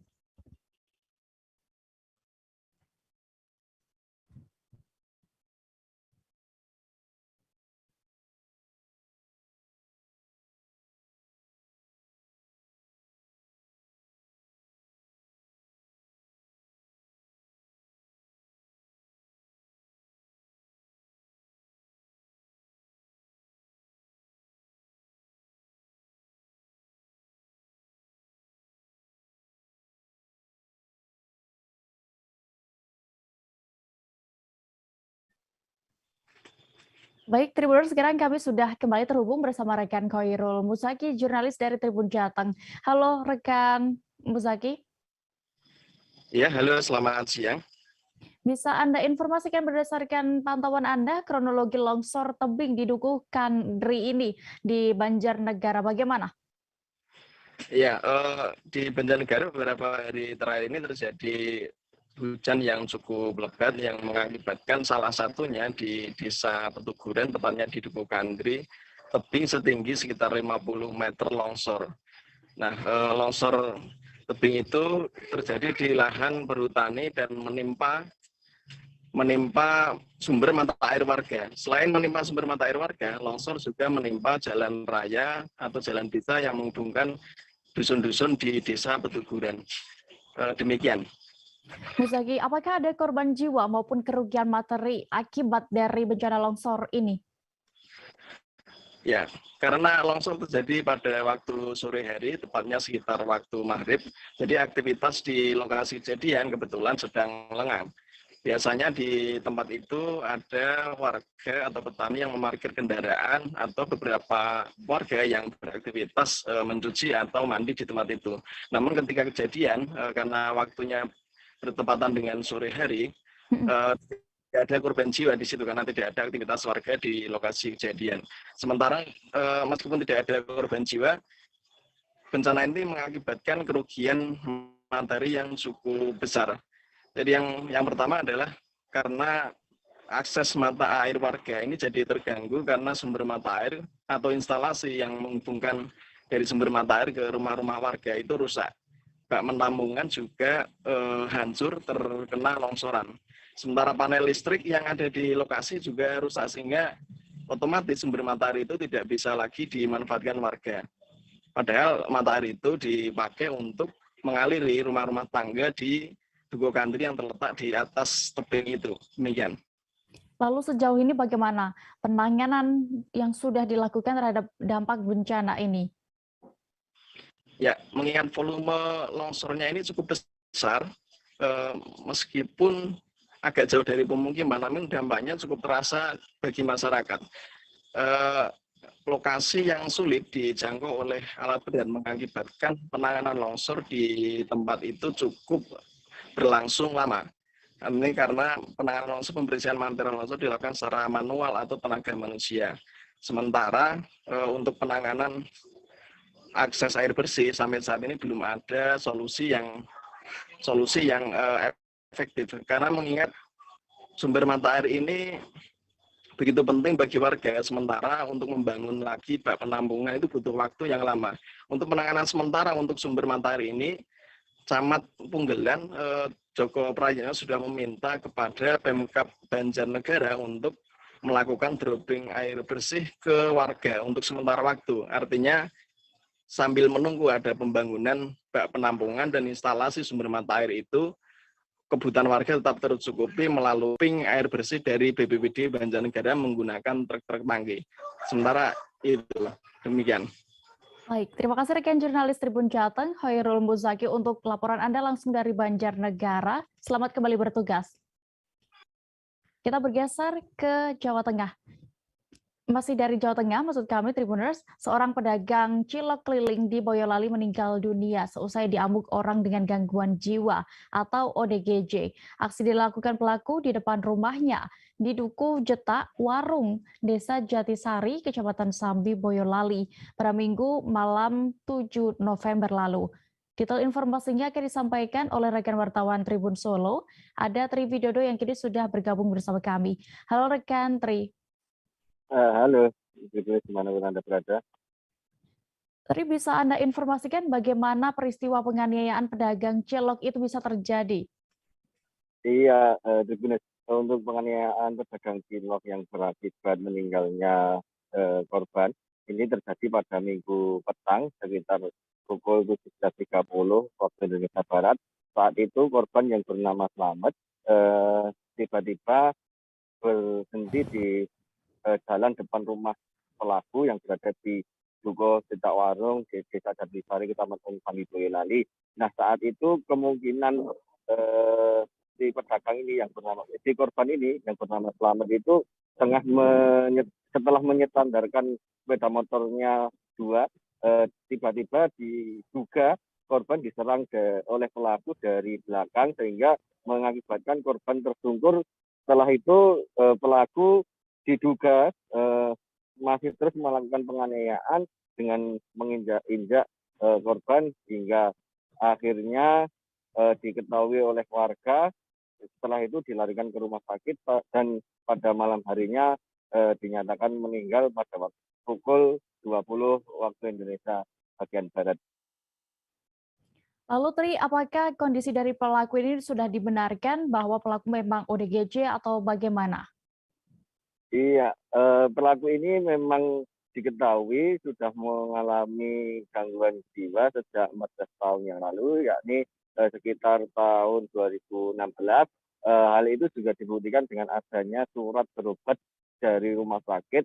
Speaker 1: Baik, Tribuners, sekarang kami sudah kembali terhubung bersama rekan Hoirul Muzaki, jurnalis dari Tribun Jateng. Halo rekan Muzaki.
Speaker 21: Ya, halo, selamat siang.
Speaker 1: Bisa Anda informasikan berdasarkan pantauan Anda kronologi longsor tebing di Dukuh Kandri ini di Banjarnegara bagaimana?
Speaker 21: Ya, di Banjarnegara beberapa hari terakhir ini terjadi hujan yang cukup lebat yang mengakibatkan salah satunya di Desa Petuguran, tepatnya di Dukuh Kandri, tebing setinggi sekitar 50 meter longsor. Nah, longsor tebing itu terjadi di lahan perhutani dan menimpa sumber mata air warga. Selain menimpa sumber mata air warga, longsor juga menimpa jalan raya atau jalan desa yang menghubungkan dusun-dusun di Desa Petuguran. Demikian.
Speaker 1: Muzaki, apakah ada korban jiwa maupun kerugian materi akibat dari bencana longsor ini?
Speaker 21: Ya, karena longsor terjadi pada waktu sore hari, tepatnya sekitar waktu maghrib. Jadi aktivitas di lokasi kejadian kebetulan sedang lengang. Biasanya di tempat itu ada warga atau petani yang memarkir kendaraan atau beberapa warga yang beraktivitas mencuci atau mandi di tempat itu. Namun ketika kejadian, karena waktunya bertepatan dengan sore hari, Tidak ada korban jiwa di situ karena tidak ada aktivitas warga di lokasi kejadian. Sementara meskipun tidak ada korban jiwa, bencana ini mengakibatkan kerugian materi yang cukup besar. Jadi yang pertama adalah karena akses mata air warga ini jadi terganggu karena sumber mata air atau instalasi yang menghubungkan dari sumber mata air ke rumah-rumah warga itu rusak. Bak penampungan juga hancur terkena longsoran. Sementara panel listrik yang ada di lokasi juga rusak sehingga otomatis sumber mata air itu tidak bisa lagi dimanfaatkan warga. Padahal mata air itu dipakai untuk mengaliri rumah-rumah tangga di Dugo Country yang terletak di atas tebing itu. Demikian.
Speaker 1: Lalu sejauh ini bagaimana penanganan yang sudah dilakukan terhadap dampak bencana ini?
Speaker 21: Ya, mengingat volume longsornya ini cukup besar, meskipun agak jauh dari pemukiman, namun dampaknya cukup terasa bagi masyarakat. Lokasi yang sulit dijangkau oleh alat berat mengakibatkan penanganan longsor di tempat itu cukup berlangsung lama. Ini karena penanganan longsor, pembersihan material longsor dilakukan secara manual atau tenaga manusia. Sementara untuk penanganan akses air bersih sampai saat ini belum ada solusi yang efektif. Karena mengingat sumber mata air ini begitu penting bagi warga, sementara untuk membangun lagi bak penampungan itu butuh waktu yang lama. Untuk penanganan sementara untuk sumber mata air ini, Camat Punggelan Joko Prayono sudah meminta kepada Pemkab Banjarnegara untuk melakukan dropping air bersih ke warga untuk sementara waktu. Artinya sambil menunggu ada pembangunan bak penampungan dan instalasi sumber mata air itu, kebutuhan warga tetap tercukupi melalui air bersih dari BPBD Banjarnegara menggunakan truk-truk tangki. Sementara itu, demikian.
Speaker 1: Baik, terima kasih rekan jurnalis Tribun Jateng, Hoirul Muzaki untuk laporan Anda langsung dari Banjarnegara. Selamat kembali bertugas. Kita bergeser ke Jawa Tengah. Masih dari Jawa Tengah, maksud kami Tribuners, seorang pedagang cilok keliling di Boyolali meninggal dunia seusai diamuk orang dengan gangguan jiwa atau ODGJ. Aksi dilakukan pelaku di depan rumahnya di Duku Jetak, Warung, Desa Jatisari, Kecamatan Sambi, Boyolali pada Minggu malam 7 November lalu. Detail informasinya akan disampaikan oleh rekan wartawan Tribun Solo. Ada Tri Widodo yang kini sudah bergabung bersama kami. Halo rekan Tri.
Speaker 2: Halo, dimanapun Anda berada.
Speaker 1: Tri, bisa Anda informasikan bagaimana peristiwa penganiayaan pedagang cilok itu bisa terjadi?
Speaker 2: Iya, untuk penganiayaan pedagang cilok yang berakibat meninggalnya korban, ini terjadi pada Minggu petang sekitar pukul 17.30 waktu Indonesia Barat. Saat itu korban yang bernama Slamet tiba-tiba berhenti di jalan depan rumah pelaku yang berada di Dugo Jetak Warung di Desa Jatisari, Kecamatan Sambi, Boyolali. Nah, saat itu kemungkinan si pedagang ini yang bernama korban ini yang bernama Slamet itu setelah menyetandarkan sepeda motornya dua, tiba-tiba diduga korban diserang oleh pelaku dari belakang sehingga mengakibatkan korban tersungkur. Setelah itu pelaku diduga masih terus melakukan penganiayaan dengan menginjak-injak korban hingga akhirnya diketahui oleh warga. Setelah itu dilarikan ke rumah sakit dan pada malam harinya dinyatakan meninggal pada pukul 20 waktu Indonesia bagian Barat.
Speaker 1: Lalu Tri, apakah kondisi dari pelaku ini sudah dibenarkan bahwa pelaku memang ODGJ atau bagaimana?
Speaker 2: Iya, pelaku ini memang diketahui sudah mengalami gangguan jiwa sejak 14 tahun yang lalu, yakni sekitar tahun 2016. Hal itu juga dibuktikan dengan adanya surat berobat dari rumah sakit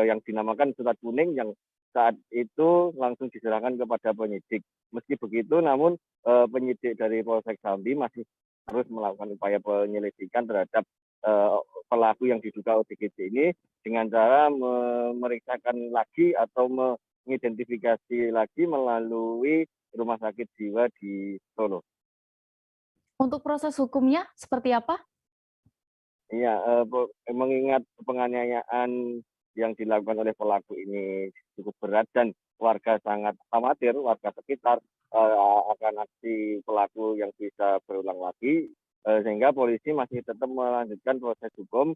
Speaker 2: yang dinamakan surat kuning yang saat itu langsung diserahkan kepada penyidik. Meski begitu, namun penyidik dari Polsek Sambi masih terus melakukan upaya penyelidikan terhadap pelaku yang diduga ODGJ ini dengan cara memeriksakan lagi atau mengidentifikasi lagi melalui rumah sakit jiwa di Solo.
Speaker 1: Untuk proses hukumnya seperti apa?
Speaker 2: Iya, mengingat penganiayaan yang dilakukan oleh pelaku ini cukup berat dan warga sangat khawatir, warga sekitar akan aksi pelaku yang bisa berulang lagi, sehingga polisi masih tetap melanjutkan proses hukum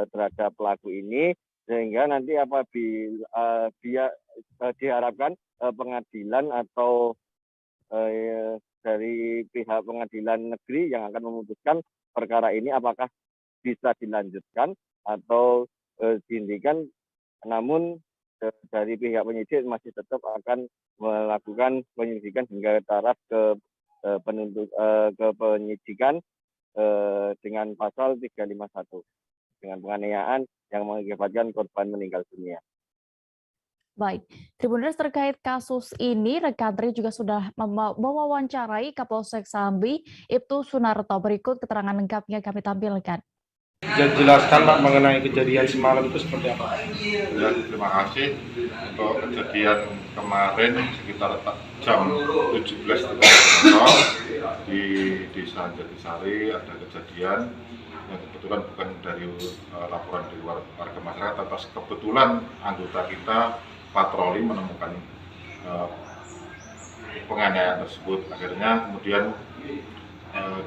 Speaker 2: terhadap pelaku ini, sehingga nanti apabila dia diharapkan pengadilan atau dari pihak pengadilan negeri yang akan memutuskan perkara ini apakah bisa dilanjutkan atau dihentikan. Namun dari pihak penyidik masih tetap akan melakukan penyelidikan hingga taraf ke penyidikan dengan pasal 351 dengan penganiayaan yang mengakibatkan korban meninggal dunia.
Speaker 1: Baik, Tribuners, terkait kasus ini, rekan Tri juga sudah mewawancarai Kapolsek Sambi, Ibtu Sunarto. Berikut keterangan lengkapnya kami tampilkan.
Speaker 3: Jelaskan Pak mengenai kejadian semalam itu seperti apa?
Speaker 6: Ya, terima kasih. Untuk kejadian kemarin sekitar jam 17.00 di Desa Jatisari ada kejadian yang kebetulan bukan dari laporan dari warga masyarakat, atas kebetulan anggota kita patroli menemukan penganiayaan tersebut. Akhirnya kemudian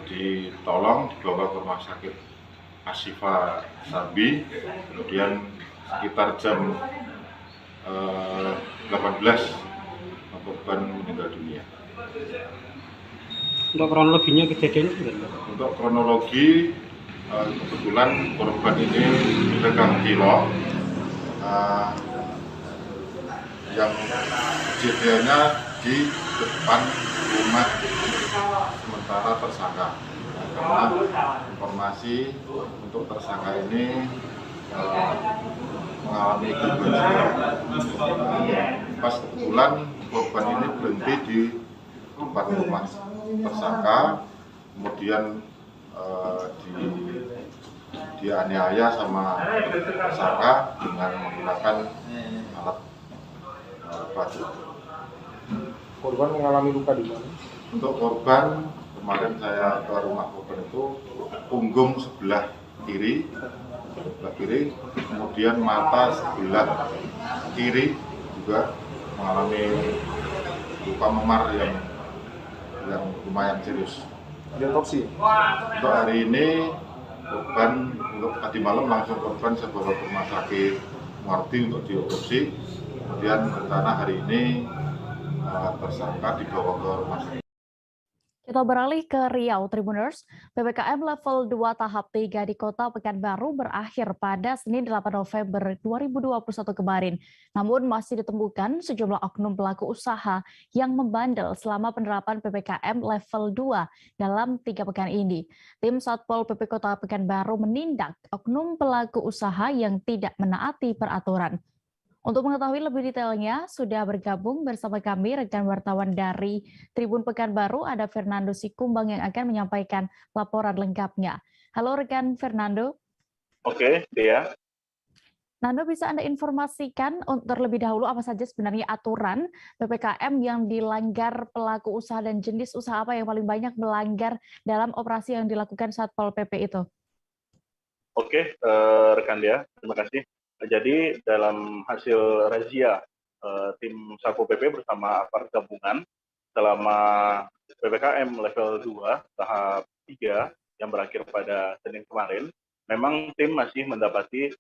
Speaker 6: ditolong dibawa ke rumah sakit Ashifa Sambi, kemudian sekitar jam 18 korban meninggal dunia.
Speaker 3: Untuk kronologinya kejadian itu?
Speaker 6: Untuk kronologi kebetulan korban ini pegang kilo yang kejadiannya di depan rumah sementara tersangka. Karena informasi untuk tersangka ini mengalami gangguan jiwa. Pas kebetulan korban ini berhenti di depan rumah tersangka, kemudian dianiaya sama tersangka dengan menggunakan alat batu.
Speaker 3: Korban mengalami luka di mana?
Speaker 6: Untuk korban, kemarin saya ke rumah korban itu punggung sebelah kiri, kemudian mata sebelah kiri juga mengalami luka memar yang lumayan serius.
Speaker 3: Diotopsi?
Speaker 6: Untuk hari ini korban, untuk tadi malam langsung korban saya bawa ke rumah sakit Muardi untuk diotopsi. Kemudian rencana hari ini tersangka dibawa ke rumah sakit.
Speaker 1: Kita beralih ke Riau, Tribuners. PPKM level 2 tahap 3 di Kota Pekanbaru berakhir pada Senin 8 November 2021 kemarin. Namun masih ditemukan sejumlah oknum pelaku usaha yang membandel selama penerapan PPKM level 2 dalam 3 pekan ini. Tim Satpol PP Kota Pekanbaru menindak oknum pelaku usaha yang tidak menaati peraturan. Untuk mengetahui lebih detailnya, sudah bergabung bersama kami rekan wartawan dari Tribun Pekanbaru, ada Fernando Sikumbang yang akan menyampaikan laporan lengkapnya. Halo rekan Fernando.
Speaker 7: Oke, Dea.
Speaker 1: Nando, bisa Anda informasikan terlebih dahulu apa saja sebenarnya aturan PPKM yang dilanggar pelaku usaha dan jenis usaha apa yang paling banyak melanggar dalam operasi yang dilakukan Satpol PP itu?
Speaker 7: Oke, rekan Dea, terima kasih. Jadi dalam hasil razia tim Satpol PP bersama aparat gabungan selama PPKM level 2 tahap 3 yang berakhir pada Senin kemarin, memang tim masih mendapati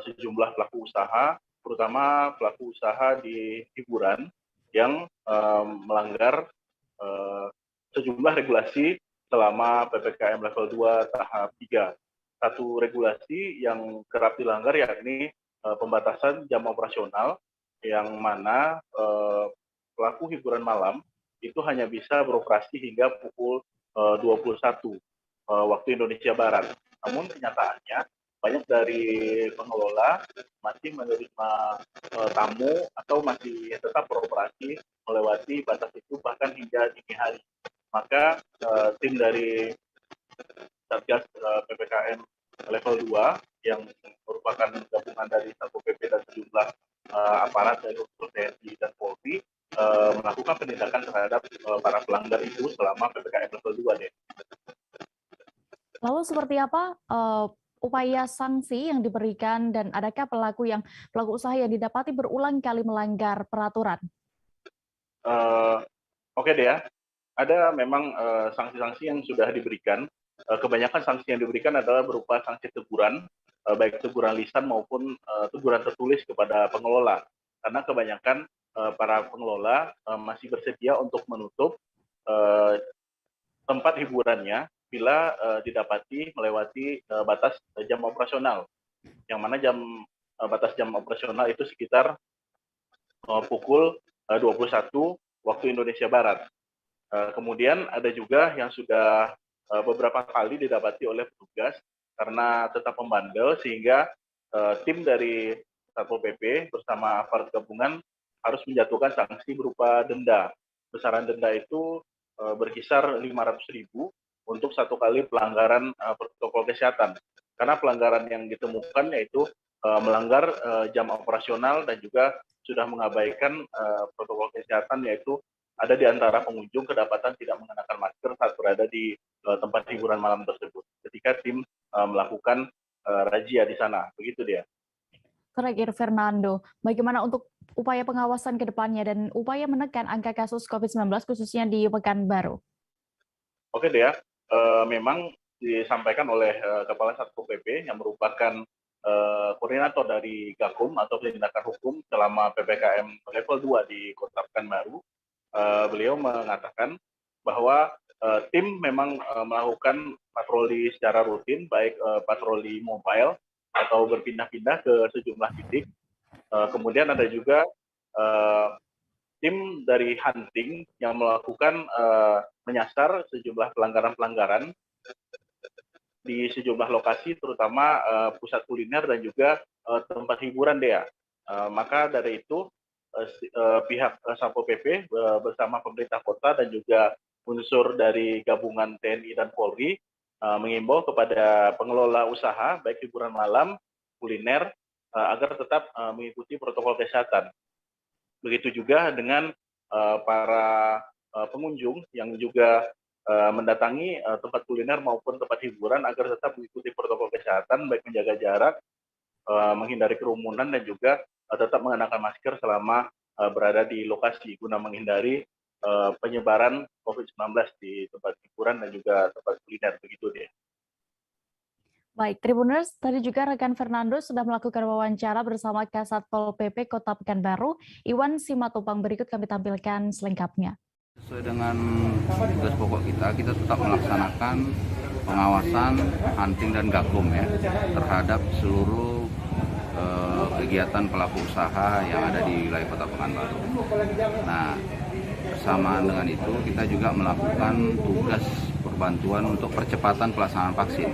Speaker 7: sejumlah pelaku usaha, terutama pelaku usaha di hiburan yang melanggar sejumlah regulasi selama PPKM level 2 tahap 3. Satu regulasi yang kerap dilanggar yakni pembatasan jam operasional, yang mana pelaku hiburan malam itu hanya bisa beroperasi hingga pukul 21 waktu Indonesia Barat. Namun kenyataannya banyak dari pengelola masih menerima tamu atau masih tetap beroperasi melewati batas itu bahkan hingga dini hari. Maka tim dari Satgas PPKM level 2 yang merupakan gabungan dari Satpol PP dan sejumlah aparat dari unsur TNI dan Polri melakukan penindakan terhadap para pelanggar itu selama PPKM level 2 deh.
Speaker 1: Lalu seperti apa upaya sanksi yang diberikan dan adakah pelaku usaha yang didapati berulang kali melanggar peraturan?
Speaker 7: Oke deh ya, ada memang sanksi-sanksi yang sudah diberikan. Kebanyakan sanksi yang diberikan adalah berupa sanksi teguran, baik teguran lisan maupun teguran tertulis kepada pengelola. Karena kebanyakan para pengelola masih bersedia untuk menutup tempat hiburannya bila didapati melewati batas jam operasional. Yang mana batas jam operasional itu sekitar pukul 21 waktu Indonesia Barat. Kemudian ada juga yang sudah beberapa kali didapati oleh petugas karena tetap membandel sehingga tim dari Satpol PP bersama aparat gabungan harus menjatuhkan sanksi berupa denda. Besaran denda itu berkisar 500.000 untuk satu kali pelanggaran protokol kesehatan. Karena pelanggaran yang ditemukan yaitu melanggar jam operasional dan juga sudah mengabaikan protokol kesehatan, yaitu ada di antara pengunjung kedapatan tidak mengenakan masker saat berada di tempat hiburan malam tersebut ketika tim melakukan razia di sana. Begitu dia.
Speaker 1: Terakhir Fernando, bagaimana untuk upaya pengawasan ke depannya dan upaya menekan angka kasus COVID-19 khususnya di Pekanbaru?
Speaker 7: Oke deh ya, memang disampaikan oleh Kepala Satpol PP yang merupakan koordinator dari Gakum atau Penindakan Hukum selama PPKM level 2 di Kota Pekanbaru. Beliau mengatakan bahwa tim memang melakukan patroli secara rutin, baik patroli mobile atau berpindah-pindah ke sejumlah titik. Kemudian ada juga tim dari hunting yang melakukan menyasar sejumlah pelanggaran-pelanggaran di sejumlah lokasi, terutama pusat kuliner dan juga tempat hiburan dea. Maka dari itu pihak Satpol PP bersama pemerintah kota dan juga unsur dari gabungan TNI dan Polri mengimbau kepada pengelola usaha baik hiburan malam, kuliner agar tetap mengikuti protokol kesehatan. Begitu juga dengan para pengunjung yang juga mendatangi tempat kuliner maupun tempat hiburan agar tetap mengikuti protokol kesehatan, baik menjaga jarak, menghindari kerumunan dan juga tetap mengenakan masker selama berada di lokasi guna menghindari penyebaran COVID-19 di tempat hiburan dan juga tempat kuliner. Begitu dia.
Speaker 1: Baik, Tribuners, tadi juga rekan Fernando sudah melakukan wawancara bersama Kasatpol PP Kota Pekanbaru, Iwan Simatupang. Berikut kami tampilkan selengkapnya.
Speaker 5: Sesuai dengan tugas pokok kita tetap melaksanakan pengawasan hunting dan gakum ya terhadap seluruh kegiatan pelaku usaha yang ada di wilayah Kota Pekanbaru. Nah, bersamaan dengan itu kita juga melakukan tugas perbantuan untuk percepatan pelaksanaan vaksin.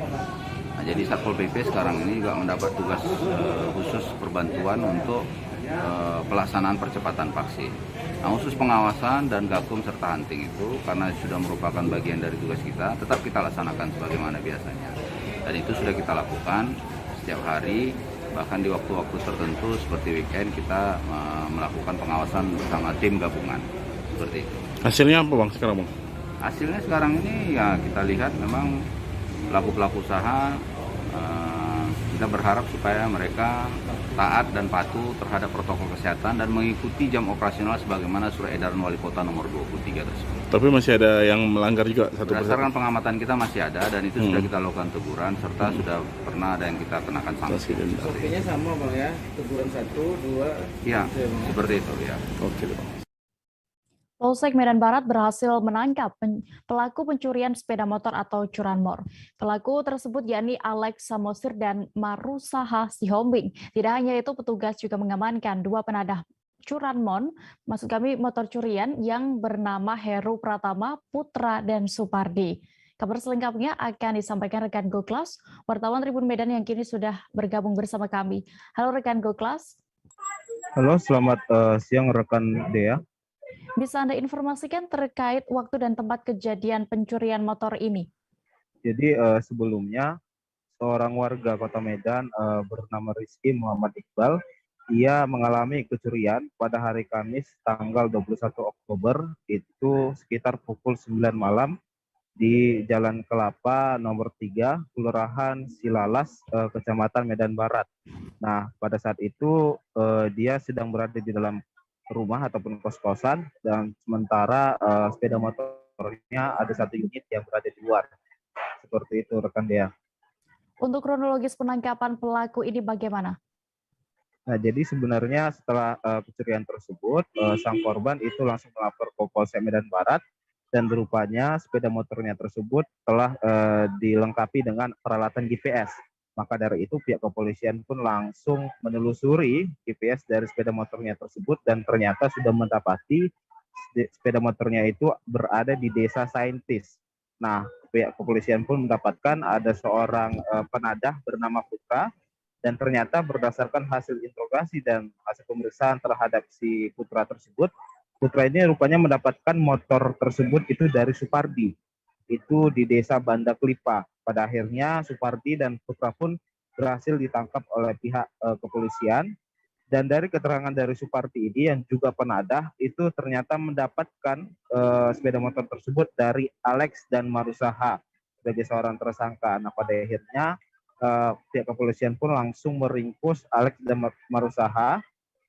Speaker 5: Nah, jadi Satpol PP sekarang ini juga mendapat tugas khusus perbantuan untuk pelaksanaan percepatan vaksin. Nah, khusus pengawasan dan gakum serta hunting itu karena sudah merupakan bagian dari tugas kita, tetap kita laksanakan sebagaimana biasanya. Dan itu sudah kita lakukan setiap hari, bahkan di waktu-waktu tertentu seperti weekend kita melakukan pengawasan bersama tim gabungan. Seperti itu.
Speaker 3: Hasilnya apa Bang sekarang Bang?
Speaker 5: Hasilnya sekarang ini ya kita lihat memang pelaku-pelaku usaha kita berharap supaya mereka taat dan patuh terhadap protokol kesehatan dan mengikuti jam operasional sebagaimana surat edaran Wali Kota nomor 23 tersebut.
Speaker 3: Tapi masih ada yang melanggar juga satu persatu.
Speaker 5: Berdasarkan pengamatan kita masih ada dan itu sudah kita lakukan teguran serta sudah pernah ada yang kita kenakan sanksi.
Speaker 14: Oke-nya sama Bang ya, teguran 1, 2.
Speaker 5: Iya, seperti itu ya.
Speaker 3: Oke Bang.
Speaker 1: Polsek Medan Barat berhasil menangkap pelaku pencurian sepeda motor atau curanmor. Pelaku tersebut yakni Alex Samosir dan Marusaha Sihombing. Tidak hanya itu, petugas juga mengamankan 2 penadah curanmor, maksud kami motor curian yang bernama Heru Pratama, Putra, dan Supardi. Kabar selengkapnya akan disampaikan rekan Goklas, wartawan Tribun Medan yang kini sudah bergabung bersama kami. Halo rekan Goklas.
Speaker 8: Halo, selamat siang rekan Dea.
Speaker 1: Bisa Anda informasikan terkait waktu dan tempat kejadian pencurian motor ini?
Speaker 8: Jadi sebelumnya seorang warga Kota Medan bernama Rizky Muhammad Iqbal, ia mengalami kecurian pada hari Kamis tanggal 21 Oktober itu sekitar pukul 9 malam di Jalan Kelapa nomor 3, Kelurahan Silalas, Kecamatan Medan Barat. Nah, pada saat itu dia sedang berada di dalam rumah ataupun kos-kosan, dan sementara sepeda motornya ada 1 unit yang berada di luar. Seperti itu, rekan Dea.
Speaker 1: Untuk kronologis penangkapan pelaku ini bagaimana?
Speaker 8: Nah, jadi sebenarnya setelah pencurian tersebut, sang korban itu langsung melapor ke Polsek Medan Barat, dan rupanya sepeda motornya tersebut telah dilengkapi dengan peralatan GPS. Maka dari itu pihak kepolisian pun langsung menelusuri GPS dari sepeda motornya tersebut, dan ternyata sudah mendapati sepeda motornya itu berada di Desa Saintis. Nah, pihak kepolisian pun mendapatkan ada seorang penadah bernama Putra, dan ternyata berdasarkan hasil interogasi dan hasil pemeriksaan terhadap si Putra tersebut, Putra ini rupanya mendapatkan motor tersebut itu dari Supardi, itu di Desa Banda Klipa. Pada akhirnya Supardi dan Putra pun berhasil ditangkap oleh pihak kepolisian, dan dari keterangan dari Supardi ini yang juga penadah, itu ternyata mendapatkan sepeda motor tersebut dari Alex dan Marusaha sebagai seorang tersangka. Nah, pada akhirnya pihak kepolisian pun langsung meringkus Alex dan Marusaha,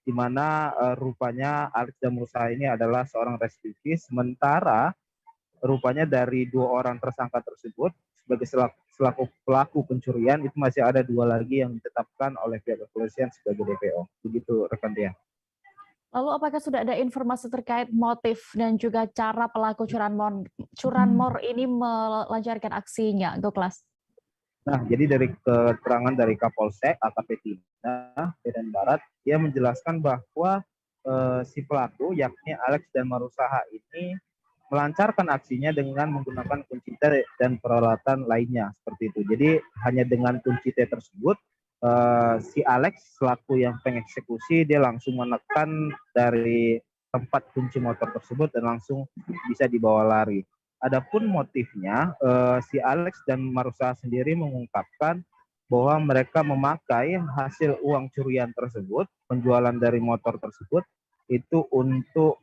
Speaker 8: di mana rupanya Alex dan Marusaha ini adalah seorang residivis, sementara rupanya dari 2 orang tersangka tersebut sebagai selaku pelaku pencurian itu masih ada 2 lagi yang ditetapkan oleh pihak kepolisian sebagai DPO. Begitu, rekan Dia.
Speaker 1: Lalu apakah sudah ada informasi terkait motif dan juga cara pelaku curanmor ini melancarkan aksinya, Goklas?
Speaker 8: Nah, jadi dari keterangan dari Kapolsek AKP Tina Medan Barat, dia menjelaskan bahwa si pelaku yakni Alex dan Marusaha ini melancarkan aksinya dengan menggunakan kunci T dan peralatan lainnya seperti itu. Jadi hanya dengan kunci T tersebut, si Alex selaku yang pengeksekusi dia langsung menekan dari tempat kunci motor tersebut dan langsung bisa dibawa lari. Adapun motifnya, si Alex dan Marusaha sendiri mengungkapkan bahwa mereka memakai hasil uang curian tersebut, penjualan dari motor tersebut, itu untuk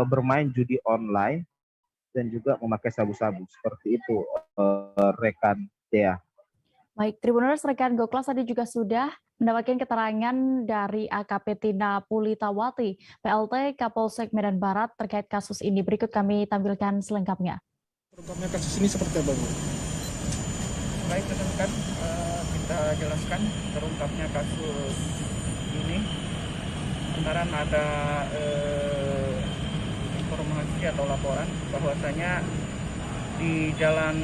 Speaker 8: bermain judi online dan juga memakai sabu-sabu. Seperti itu, rekan Dea.
Speaker 1: Baik, Tribuners, rekan Goklas tadi juga sudah mendapatkan keterangan dari AKP Tina Pulitawati, PLT Kapolsek Medan Barat terkait kasus ini. Berikut kami tampilkan selengkapnya.
Speaker 3: Terungkapnya kasus ini seperti apa, Bu?
Speaker 9: Baik, rekan-rekan, kita jelaskan terungkapnya kasus ini. Lantaran ada informasi atau laporan bahwasanya di jalan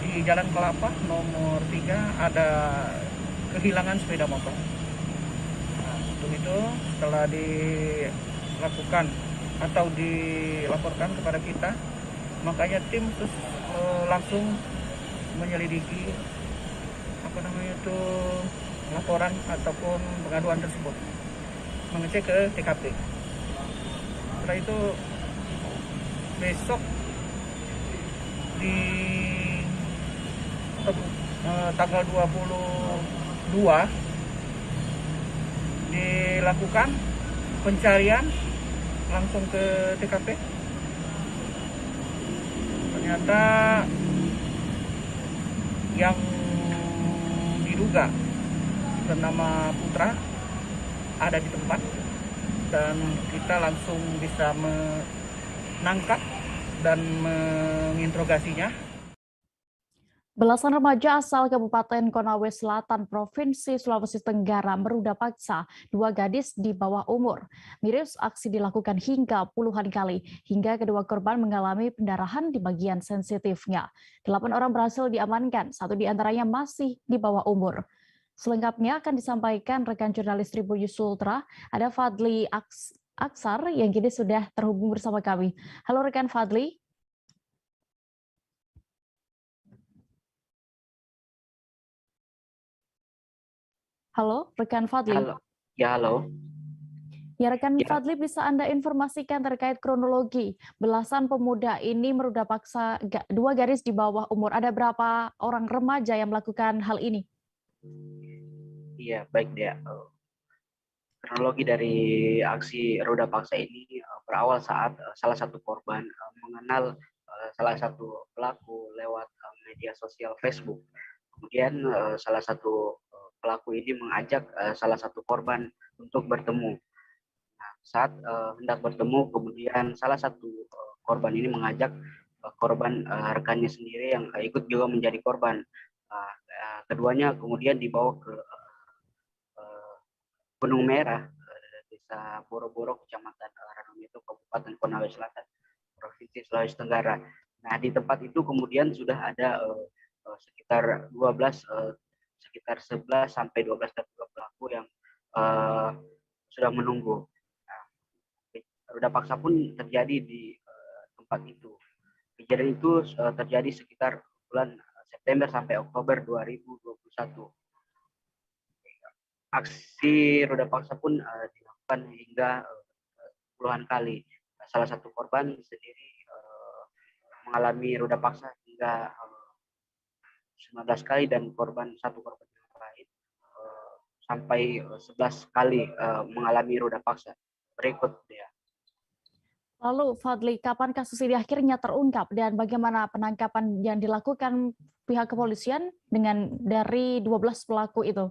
Speaker 9: di Jalan Kelapa nomor 3 ada kehilangan sepeda motor. Nah, untuk itu setelah dilakukan atau dilaporkan kepada kita, makanya tim langsung menyelidiki laporan ataupun pengaduan tersebut, mengecek ke TKP. Setelah itu besok di tanggal 22 dilakukan pencarian langsung ke TKP. Ternyata yang diduga bernama Putra ada di tempat, dan kita langsung bisa menangkap dan menginterogasinya.
Speaker 1: Belasan remaja asal Kabupaten Konawe Selatan, Provinsi Sulawesi Tenggara meruda paksa 2 gadis di bawah umur. Miris aksi dilakukan hingga puluhan kali, hingga kedua korban mengalami pendarahan di bagian sensitifnya. 8 orang berhasil diamankan, 1 diantaranya masih di bawah umur. Selengkapnya akan disampaikan rekan jurnalis Tribun News Ultra, ada Fadli Aksar yang kini sudah terhubung bersama kami. Halo rekan Fadli. Halo, rekan Fadli.
Speaker 10: Halo. Ya, halo.
Speaker 1: Ya, rekan Fadli, bisa Anda informasikan terkait kronologi belasan pemuda ini meruda paksa 2 gadis di bawah umur. Ada berapa orang remaja yang melakukan hal ini?
Speaker 10: Iya, baik Dea.
Speaker 4: Kronologi dari aksi roda paksa ini berawal saat salah satu korban mengenal salah satu pelaku lewat media sosial Facebook. Kemudian salah satu pelaku ini mengajak salah satu korban untuk bertemu. Nah, saat hendak bertemu, kemudian salah satu korban ini mengajak korban rekannya sendiri yang ikut juga menjadi korban. Keduanya kemudian dibawa ke Gunung Merah, Desa Boro-Boro, Kecamatan Ranum itu Kabupaten Konawe Selatan, Provinsi Sulawesi Tenggara. Nah, di tempat itu kemudian sudah ada sekitar 11 sampai 12 terduga pelaku yang sudah menunggu. Nah, roda paksa pun terjadi di tempat itu. Kejadian itu terjadi sekitar bulan September sampai Oktober 2021. Aksi roda paksa pun dilakukan hingga puluhan kali. Salah satu korban sendiri mengalami roda paksa hingga 19 kali dan satu korban yang lain sampai 11 kali mengalami roda paksa. Berikut ya.
Speaker 1: Lalu Fadli, kapan kasus ini akhirnya terungkap dan bagaimana penangkapan yang dilakukan pihak kepolisian dari 12 pelaku itu?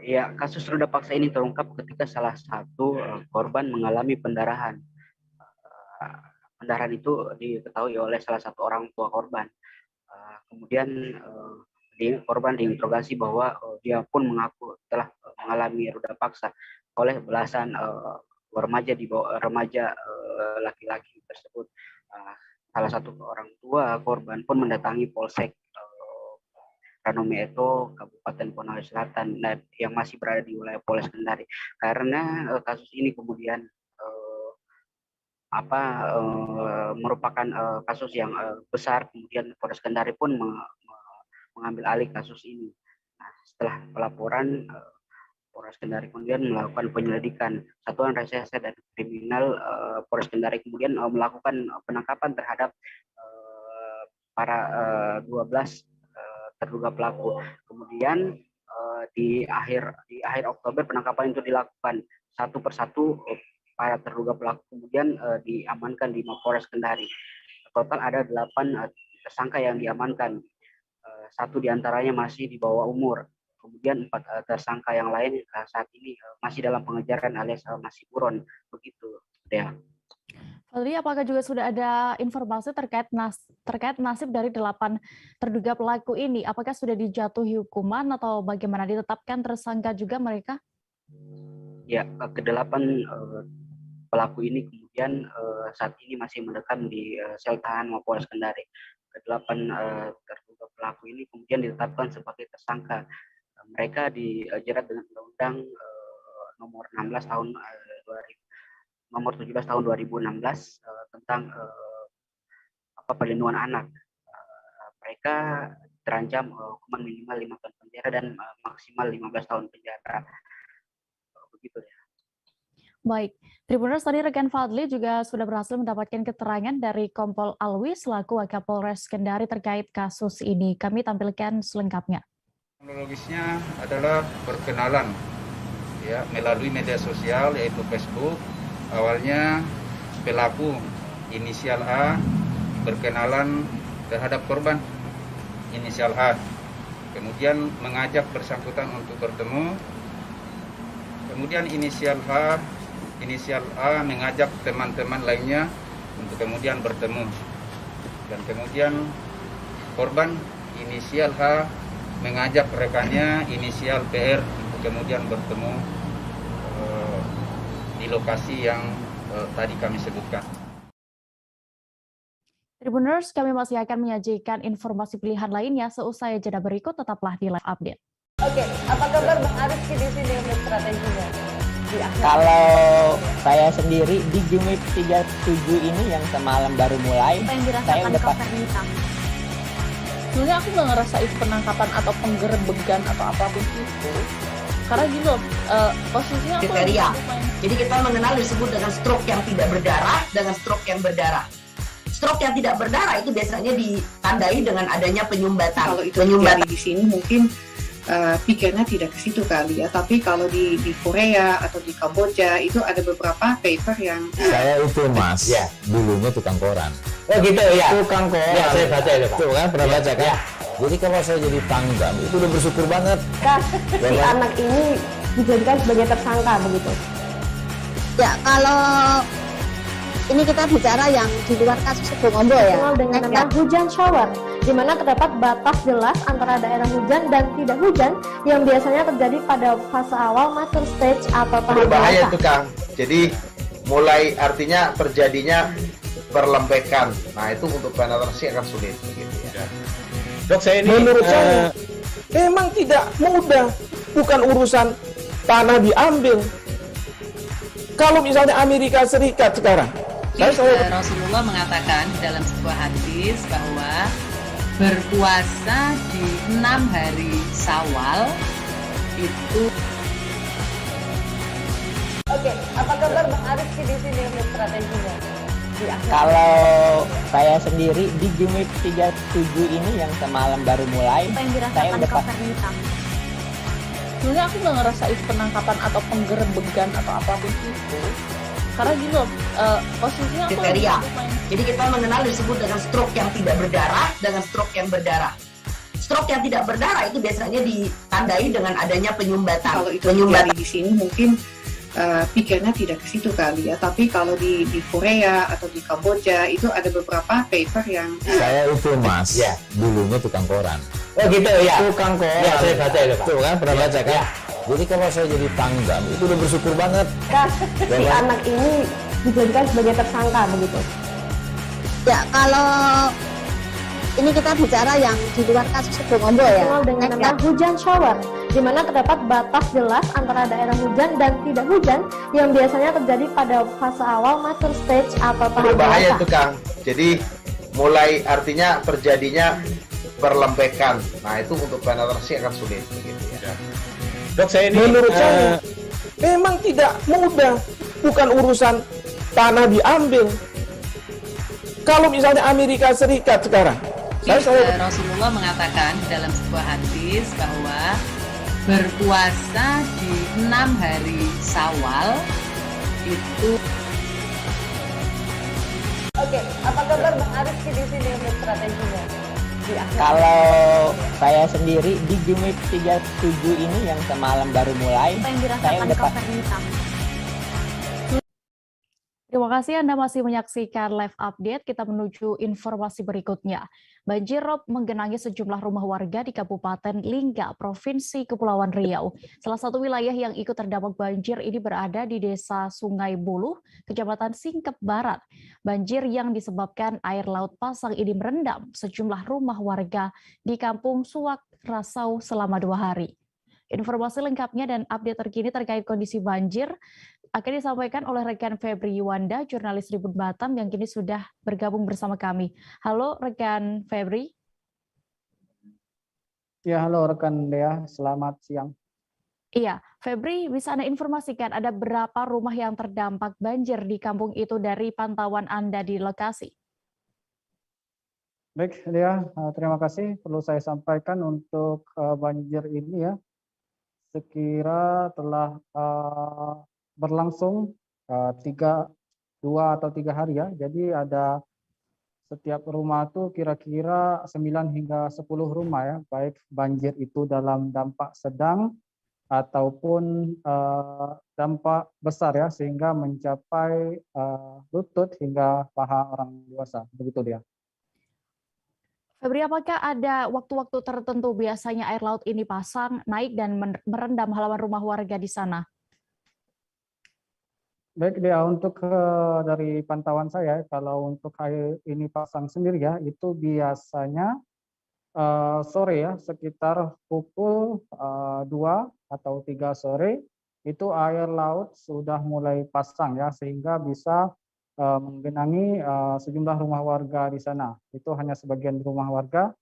Speaker 4: Ya, kasus roda paksa ini terungkap ketika salah satu korban mengalami pendarahan. Pendarahan itu diketahui oleh salah satu orang tua korban. Kemudian korban diinterogasi bahwa dia pun mengaku telah mengalami roda paksa oleh belasan remaja laki-laki tersebut. Salah satu orang tua korban pun mendatangi Polsek Ranome itu Kabupaten Konawe Selatan yang masih berada di wilayah Polres Kendari, karena kasus ini kemudian merupakan kasus yang besar. Kemudian Polres Kendari pun mengambil alih kasus ini. Nah, setelah pelaporan, Polres Kendari kemudian melakukan penyelidikan. Satuan Reserse dan Kriminal Polres Kendari kemudian melakukan penangkapan terhadap para 12 terduga pelaku. Kemudian di akhir Oktober penangkapan itu dilakukan satu persatu para terduga pelaku kemudian diamankan di Mapolres Kendari. Total ada 8 tersangka yang diamankan. 1 diantaranya masih di bawah umur. Kemudian 4 tersangka yang lain saat ini masih dalam pengejaran alias masih buron. Begitu, Dea.
Speaker 1: Fadli, apakah juga sudah ada informasi terkait nasib dari 8 terduga pelaku ini? Apakah sudah dijatuhi hukuman atau bagaimana, ditetapkan tersangka juga mereka?
Speaker 4: Ya, ke-8 pelaku ini kemudian saat ini masih mendekam di sel tahanan Mapolres Kendari. Ke-8 terduga pelaku ini kemudian ditetapkan sebagai tersangka. Mereka dijerat dengan Undang-Undang nomor 17 tahun 2016 tentang perlindungan anak. Mereka terancam hukuman minimal 5 tahun penjara dan maksimal 15 tahun penjara. Begitu ya.
Speaker 1: Baik, Tribuners, tadi rekan Fadli juga sudah berhasil mendapatkan keterangan dari Kompol Alwi selaku Wakapolres Kendari terkait kasus ini. Kami tampilkan selengkapnya.
Speaker 10: Kronologisnya adalah perkenalan ya melalui media sosial yaitu Facebook. Awalnya pelaku inisial A berkenalan terhadap korban inisial A, kemudian mengajak bersangkutan untuk bertemu. Kemudian inisial A mengajak teman-teman lainnya untuk kemudian bertemu, dan kemudian korban inisial H mengajak rekannya inisial PR untuk kemudian bertemu di lokasi yang tadi kami sebutkan.
Speaker 1: Tribuners, kami masih akan menyajikan informasi pilihan lainnya seusai jeda berikut. Tetaplah di Live Update.
Speaker 12: Oke, apa kabar Bang Arifki di sini untuk strateginya?
Speaker 15: Kalau saya sendiri di Jumip 37 ini yang semalam baru mulai, saya udah pasti.
Speaker 23: Sebenarnya aku nggak ngerasa itu penangkapan atau penggerebegan atau apapun itu. Karena gitu, posisinya aku
Speaker 16: kriteria. Jadi kita mengenal disebut dengan stroke yang tidak berdarah dengan stroke yang berdarah. Stroke yang tidak berdarah itu biasanya ditandai dengan adanya penyumbatan.
Speaker 17: Kalau itu terjadi di sini mungkin pikirnya tidak ke situ kali ya. Tapi kalau di Korea atau di Kamboja itu ada beberapa paper yang
Speaker 18: Saya itu Mas, dulunya tukang koran.
Speaker 11: Oh gitu ya.
Speaker 18: Tukang koran.
Speaker 11: Ya, saya baca itu Pak.
Speaker 18: Tuh kan, pernah baca kan? Jadi kalau saya jadi tanggam, itu udah bersyukur banget.
Speaker 19: Si anak ini dijadikan sebagai tersangka begitu.
Speaker 13: Ya, kalau ini kita bicara yang di luar kasus Sebongombo ya.
Speaker 19: Dikenal dengan nama hujan shower, di mana terdapat batas jelas antara daerah hujan dan tidak hujan yang biasanya terjadi pada fase awal mature stage atau tahap
Speaker 11: Berbahaya
Speaker 19: dewasa.
Speaker 11: itu Kang. Jadi mulai artinya terjadinya perlempekan. Nah itu untuk penetrasi akan sulit begitu ya.
Speaker 3: Dok, saya ini
Speaker 20: Menurut saya memang tidak mudah, bukan urusan tanah diambil. Kalau misalnya Amerika Serikat sekarang,
Speaker 22: Rasulullah mengatakan dalam sebuah hadis bahwa berpuasa di 6 hari Syawal itu.
Speaker 12: Oke, apa kabar Bang Arif di sini untuk strateginya?
Speaker 15: Kalau saya sendiri di Jumip 37 ini yang semalam baru mulai, saya udah
Speaker 23: Sebenarnya aku nggak ngerasa itu penangkapan atau penggerebegan atau apapun itu. Karena gini loh, posisinya aku
Speaker 16: kriteria. Jadi kita mengenal disebut dengan stroke yang tidak berdarah dengan stroke yang berdarah. Stroke yang tidak berdarah itu biasanya ditandai dengan adanya penyumbatan.
Speaker 17: Kalau itu terjadi di sini mungkin pikirnya tidak ke situ kali ya. Tapi kalau di Korea atau di Kamboja itu ada beberapa paper yang
Speaker 18: Saya itu Mas, dulunya tukang koran.
Speaker 11: Oh gitu ya.
Speaker 18: Tukang koran.
Speaker 11: Ya, saya baca itu Pak.
Speaker 18: Tuh kan, pernah baca kan? Jadi kalau saya jadi tanggam, itu udah bersyukur banget.
Speaker 19: Si anak ini dijadikan sebagai tersangka begitu.
Speaker 13: Ya, kalau ini kita bicara yang di luar kasus Sebongombo ya.
Speaker 19: Dikenal dengan nama hujan shower, di mana terdapat batas jelas antara daerah hujan dan tidak hujan yang biasanya terjadi pada fase awal mature stage atau tahap
Speaker 11: Berbahaya
Speaker 19: dewasa.
Speaker 11: itu Kang. Jadi mulai artinya terjadinya perlempekan. Nah itu untuk penetrasi akan sulit begitu ya.
Speaker 3: Dok, saya ini
Speaker 20: menurut saya memang tidak mudah, bukan urusan tanah diambil. Kalau misalnya Amerika Serikat sekarang,
Speaker 22: Rasulullah mengatakan dalam sebuah hadis bahwa berpuasa di 6 hari Syawal itu.
Speaker 12: Oke, apa kabar Bang Arif di sini untuk strateginya?
Speaker 15: Kalau saya sendiri di Jumip 37 ini yang semalam baru mulai, saya udah
Speaker 1: Terima kasih Anda masih menyaksikan live update. Kita menuju informasi berikutnya. Banjir rob menggenangi sejumlah rumah warga di Kabupaten Lingga, Provinsi Kepulauan Riau. Salah satu wilayah yang ikut terdampak banjir ini berada di Desa Sungai Buluh, Kecamatan Singkep Barat. Banjir yang disebabkan air laut pasang ini merendam sejumlah rumah warga di Kampung Suwak Rasau selama 2 hari. Informasi lengkapnya dan update terkini terkait kondisi banjir akan disampaikan oleh rekan Febri Yuwanda, jurnalis Tribun Batam yang kini sudah bergabung bersama kami. Halo rekan Febri.
Speaker 24: Ya, halo rekan Dea, selamat siang.
Speaker 1: Iya, Febri, bisa Anda informasikan ada berapa rumah yang terdampak banjir di kampung itu dari pantauan Anda di lokasi?
Speaker 24: Baik, Dea, terima kasih. Perlu saya sampaikan untuk banjir ini ya, sekira telah berlangsung 2 atau 3 hari ya. Jadi ada setiap rumah itu kira-kira 9 hingga 10 rumah ya, baik banjir itu dalam dampak sedang ataupun dampak besar ya, sehingga mencapai lutut hingga paha orang dewasa. Begitu dia.
Speaker 1: Febri, apakah ada waktu-waktu tertentu biasanya air laut ini pasang, naik dan merendam halaman rumah warga di sana?
Speaker 24: Baik Dea, untuk dari pantauan saya, kalau untuk air ini pasang sendiri ya, itu biasanya sore ya, sekitar pukul 2 atau 3 sore, itu air laut sudah mulai pasang ya, sehingga bisa menggenangi sejumlah rumah warga di sana. Itu hanya sebagian rumah warga,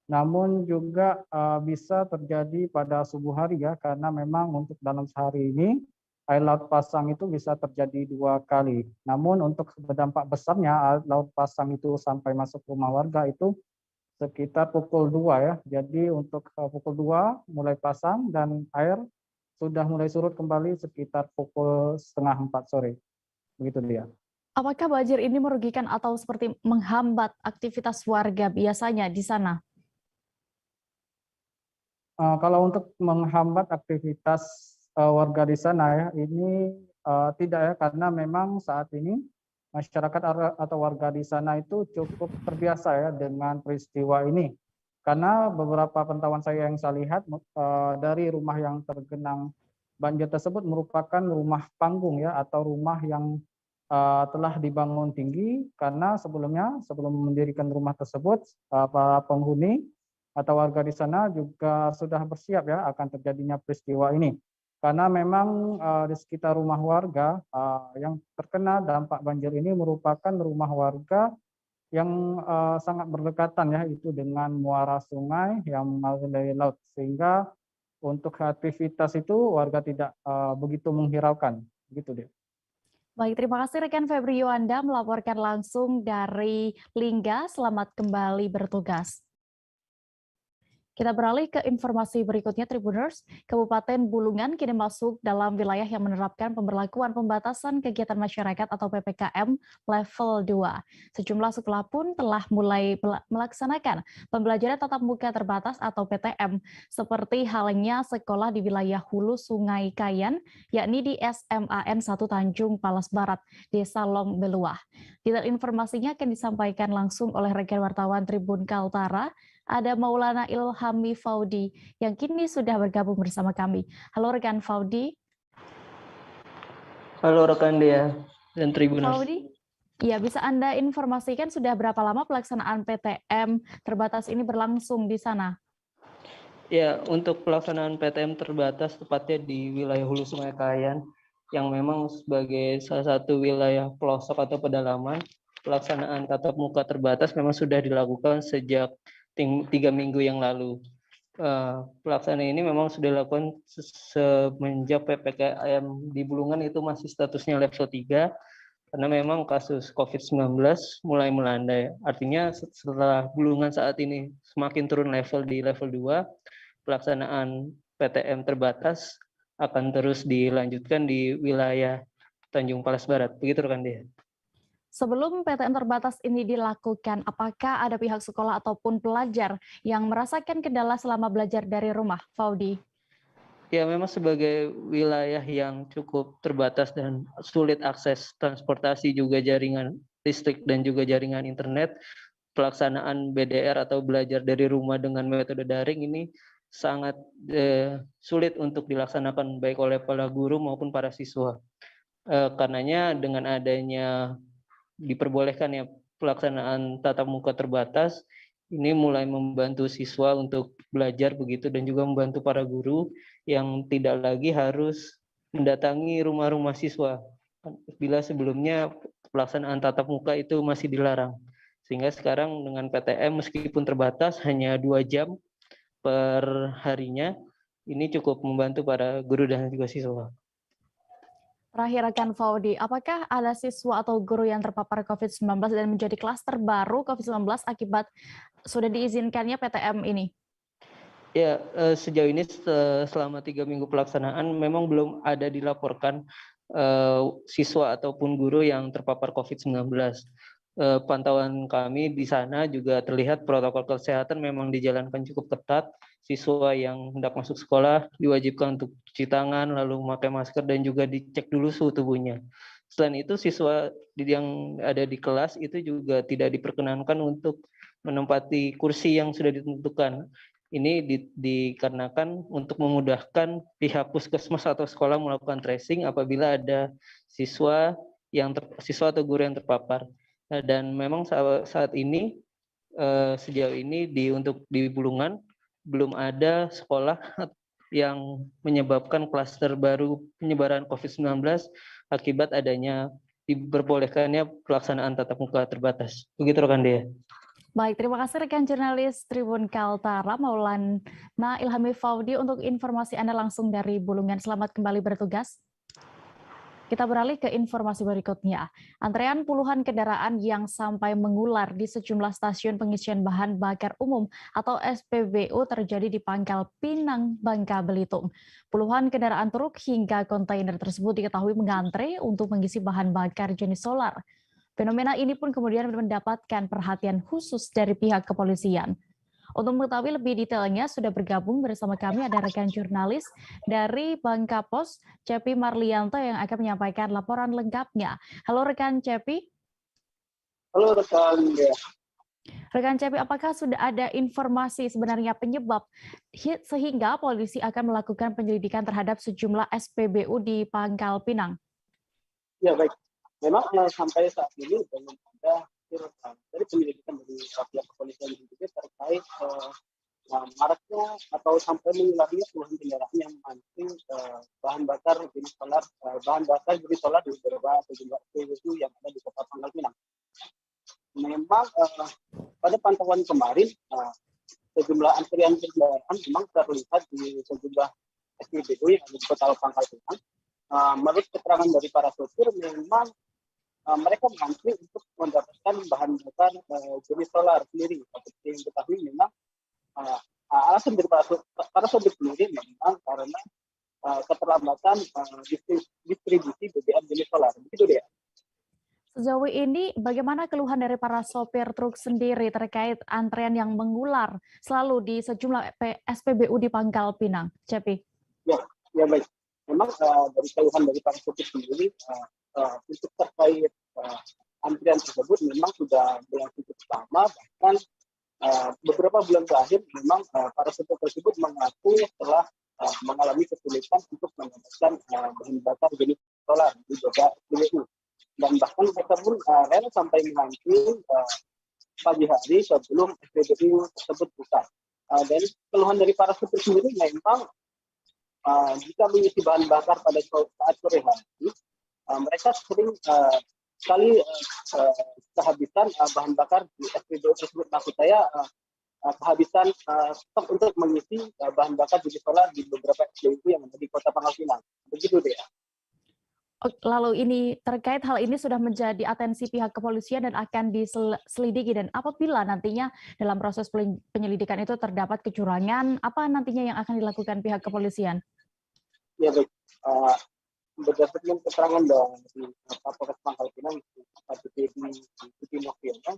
Speaker 24: namun juga bisa terjadi pada subuh hari ya, karena memang untuk dalam sehari ini air laut pasang itu bisa terjadi 2 kali. Namun untuk berdampak besarnya air laut pasang itu sampai masuk rumah warga itu sekitar pukul 2 ya. Jadi untuk pukul 2 mulai pasang dan air sudah mulai surut kembali sekitar pukul setengah 4 sore. Begitu dia.
Speaker 1: Apakah banjir ini merugikan atau seperti menghambat aktivitas warga biasanya di sana?
Speaker 24: Kalau untuk menghambat aktivitas warga di sana ya, ini tidak ya, karena memang saat ini masyarakat atau warga di sana itu cukup terbiasa ya dengan peristiwa ini. Karena beberapa pantauan saya yang saya lihat dari rumah yang tergenang banjir tersebut merupakan rumah panggung ya, atau rumah yang telah dibangun tinggi, karena sebelum mendirikan rumah tersebut para penghuni atau warga di sana juga sudah bersiap ya akan terjadinya peristiwa ini. Karena memang di sekitar rumah warga yang terkena dampak banjir ini merupakan rumah warga yang sangat berdekatan ya, itu dengan muara sungai yang mengalir dari laut, sehingga untuk aktivitas itu warga tidak begitu menghiraukan, begitu deh.
Speaker 1: Baik, terima kasih rekan Febri Yuanda melaporkan langsung dari Lingga. Selamat kembali bertugas. Kita beralih ke informasi berikutnya, Tribuners. Kabupaten Bulungan kini masuk dalam wilayah yang menerapkan pemberlakuan pembatasan kegiatan masyarakat atau PPKM level 2. Sejumlah sekolah pun telah mulai melaksanakan pembelajaran tatap muka terbatas atau PTM, seperti halnya sekolah di wilayah hulu Sungai Kayan, yakni di SMAN 1 Tanjung Palas Barat, Desa Long Beluah. Detail informasinya akan disampaikan langsung oleh rekan wartawan Tribun Kaltara. Ada Maulana Ilhami Faudi yang kini sudah bergabung bersama kami. Halo rekan Faudi.
Speaker 2: Halo rekan Dea dan Tribuners.
Speaker 1: Faudi, ya bisa Anda informasikan sudah berapa lama pelaksanaan PTM terbatas ini berlangsung di sana?
Speaker 2: Ya, untuk pelaksanaan PTM terbatas tepatnya di wilayah Hulu Sungai Kayan yang memang sebagai salah satu wilayah pelosok atau pedalaman, pelaksanaan tatap muka terbatas memang sudah dilakukan sejak 3 minggu yang lalu. Pelaksanaan ini memang sudah dilakukan semenjak PPKM di Bulungan itu masih statusnya level 3, karena memang kasus COVID-19 mulai melandai. Artinya setelah Bulungan saat ini semakin turun level di level 2, pelaksanaan PTM terbatas akan terus dilanjutkan di wilayah Tanjung Palas Barat. Begitu rekan dia.
Speaker 1: Sebelum PTM terbatas ini dilakukan, apakah ada pihak sekolah ataupun pelajar yang merasakan kendala selama belajar dari rumah, Faudi?
Speaker 2: Ya, memang sebagai wilayah yang cukup terbatas dan sulit akses transportasi, juga jaringan listrik dan juga jaringan internet, pelaksanaan BDR atau belajar dari rumah dengan metode daring ini sangat sulit untuk dilaksanakan baik oleh para guru maupun para siswa. Karenanya dengan adanya diperbolehkan ya pelaksanaan tatap muka terbatas, ini mulai membantu siswa untuk belajar begitu, dan juga membantu para guru yang tidak lagi harus mendatangi rumah-rumah siswa. Bila sebelumnya pelaksanaan tatap muka itu masih dilarang. Sehingga sekarang dengan PTM meskipun terbatas hanya 2 jam per harinya, ini cukup membantu para guru dan juga siswa.
Speaker 1: Terakhir rekan Faudi, apakah ada siswa atau guru yang terpapar COVID-19 dan menjadi klaster baru COVID-19 akibat sudah diizinkannya PTM ini?
Speaker 2: Ya, sejauh ini selama 3 minggu pelaksanaan memang belum ada dilaporkan siswa ataupun guru yang terpapar COVID-19. Pantauan kami di sana juga terlihat protokol kesehatan memang dijalankan cukup ketat. Siswa yang hendak masuk sekolah diwajibkan untuk cuci tangan, lalu memakai masker, dan juga dicek dulu suhu tubuhnya. Selain itu, siswa yang ada di kelas itu juga tidak diperkenankan untuk menempati kursi yang sudah ditentukan. Ini dikarenakan untuk memudahkan pihak puskesmas atau sekolah melakukan tracing apabila ada siswa atau guru yang terpapar. Dan memang saat ini sejauh ini untuk di Bulungan belum ada sekolah yang menyebabkan klaster baru penyebaran COVID-19 akibat adanya diperbolehkannya pelaksanaan tatap muka terbatas. Begitu rekan Dea.
Speaker 1: Baik, terima kasih rekan jurnalis Tribun Kaltara Maulana Ilhami Faudi untuk informasi Anda langsung dari Bulungan. Selamat kembali bertugas. Kita beralih ke informasi berikutnya. Antrean puluhan kendaraan yang sampai mengular di sejumlah stasiun pengisian bahan bakar umum atau SPBU terjadi di Pangkal Pinang, Bangka Belitung. Puluhan kendaraan truk hingga kontainer tersebut diketahui mengantre untuk mengisi bahan bakar jenis solar. Fenomena ini pun kemudian mendapatkan perhatian khusus dari pihak kepolisian. Untuk mengetahui lebih detailnya, sudah bergabung bersama kami ada rekan jurnalis dari Bangka Pos, Cepi Marlianto yang akan menyampaikan laporan lengkapnya. Halo rekan Cepi.
Speaker 6: Halo rekan.
Speaker 1: Rekan Cepi, apakah sudah ada informasi sebenarnya penyebab sehingga polisi akan melakukan penyelidikan terhadap sejumlah SPBU di Pangkal Pinang?
Speaker 6: Ya baik, memang sampai saat ini belum ada dari penyelidikan dari pihak kepolisian juga terkait maraknya atau sampai mengularnya puluhan kendaraan yang memancing bahan bakar jenis solar di beberapa sejumlah SPBU yang ada di Kota Pangkal Pinang. Memang pada pantauan kemarin sejumlah antrian kendaraan memang terlihat di sejumlah SPBU yang ada di Kota Pangkal Pinang. Menurut keterangan dari para sopir, memang mereka mengantri untuk mendapatkan bahan bakar jenis solar sendiri. Seperti yang diketahui memang alasan dari para sopir sendiri memang karena keterlambatan distribusi BBM jenis solar. Begitu deh.
Speaker 1: Sejauh ini bagaimana keluhan dari para sopir truk sendiri terkait antrean yang mengular selalu di sejumlah SPBU di Pangkal Pinang, Cepi?
Speaker 6: Ya baik. Memang dari keluhan dari para sopir sendiri untuk terkait antrian tersebut memang sudah berlangsung cukup lama, bahkan beberapa bulan terakhir memang para sopir tersebut mengaku telah mengalami kesulitan untuk mendapatkan bahan bakar jenis solar di beberapa SPBU. Dan bahkan mereka pun rela sampai mengantri pagi hari sebelum SPBU tersebut buka. Dan keluhan dari para sopir sendiri memang jika mengisi bahan bakar pada saat sore hari, mereka sering sekali kehabisan bahan bakar di SPBU tersebut. Maksud saya kehabisan stok untuk mengisi bahan bakar jenis solar di beberapa SPBU yang ada di Kota Pangkal Pinang. Begitu deh.
Speaker 1: Lalu ini terkait hal ini sudah menjadi atensi pihak kepolisian dan akan diselidiki, dan apabila nantinya dalam proses penyelidikan itu terdapat kecurangan, apa nantinya yang akan dilakukan pihak kepolisian?
Speaker 6: Ya baik, berdasarkan keterangan dari Kapolres Pangkal Pinang, Pak Budi Noviana,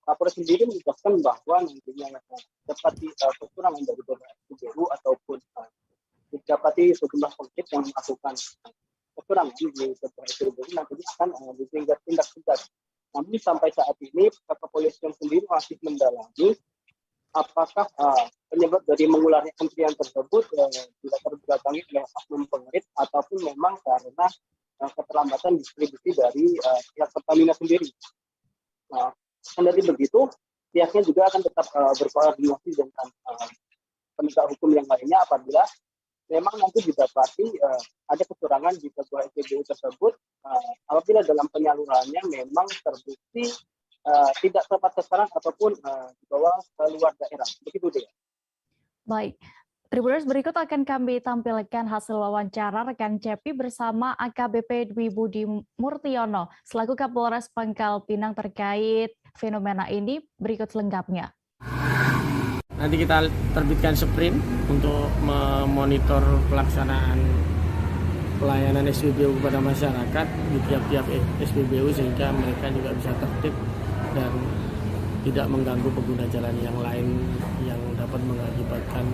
Speaker 6: Kapolres sendiri menjelaskan bahwa nantinya dapat kekurangan dari beberapa SPBU ataupun didapati sejumlah konflik yang melakukan kekurangan di beberapa SPBU nantinya akan ditindak tegas. Namun sampai saat ini kepolisian sendiri masih mendalami apakah penyebab dari mengularnya antrian tersebut tidak terdatangi oleh oknum pengerit ataupun memang karena keterlambatan distribusi dari pihak Pertamina sendiri. Kendati begitu, pihaknya juga akan tetap berkoordinasi dengan penegak hukum yang lainnya apabila memang nanti didapati ada kecurangan di sebuah SPBU tersebut apabila dalam penyalurannya memang terbukti tidak tepat sasaran ataupun dibawa ke luar daerah. Begitu deh.
Speaker 1: Baik. Tribuners, berikut akan kami tampilkan hasil wawancara rekan Cepi bersama AKBP Dwi Budi Murtiono selaku Kapolres Pangkal Pinang terkait fenomena ini. Berikut selengkapnya.
Speaker 7: Nanti kita terbitkan sprint untuk memonitor pelaksanaan pelayanan SPBU kepada masyarakat di tiap-tiap SPBU sehingga mereka juga bisa tertib dan tidak mengganggu pengguna jalan yang lain yang dapat mengakibatkan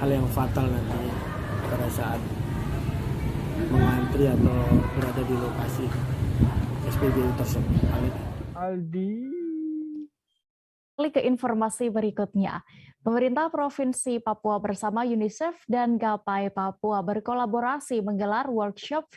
Speaker 7: hal yang fatal nanti pada saat mengantri atau berada di lokasi SPBU tersebut. Aldi.
Speaker 1: Ke informasi berikutnya. Pemerintah Provinsi Papua bersama UNICEF dan Gapai Papua berkolaborasi menggelar workshop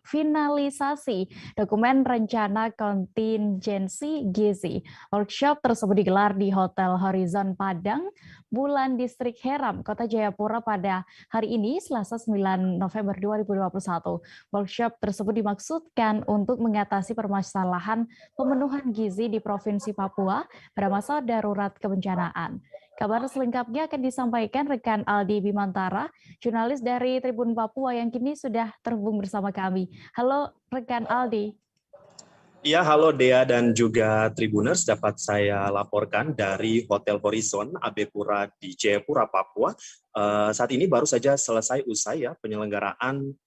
Speaker 1: finalisasi dokumen rencana kontingensi gizi. Workshop tersebut digelar di Hotel Horizon Padang, Bulan Distrik Heram, Kota Jayapura pada hari ini, Selasa 9 November 2021. Workshop tersebut dimaksudkan untuk mengatasi permasalahan pemenuhan gizi di Provinsi Papua pada masa darurat kebencanaan. Kabar selengkapnya akan disampaikan rekan Aldi Bimantara, jurnalis dari Tribun Papua yang kini sudah terhubung bersama kami. Halo rekan Aldi.
Speaker 5: Ya, halo Dea dan juga Tribuners, dapat saya laporkan dari Hotel Horizon Abepura di Jayapura, Papua. Saat ini baru saja selesai usai ya penyelenggaraan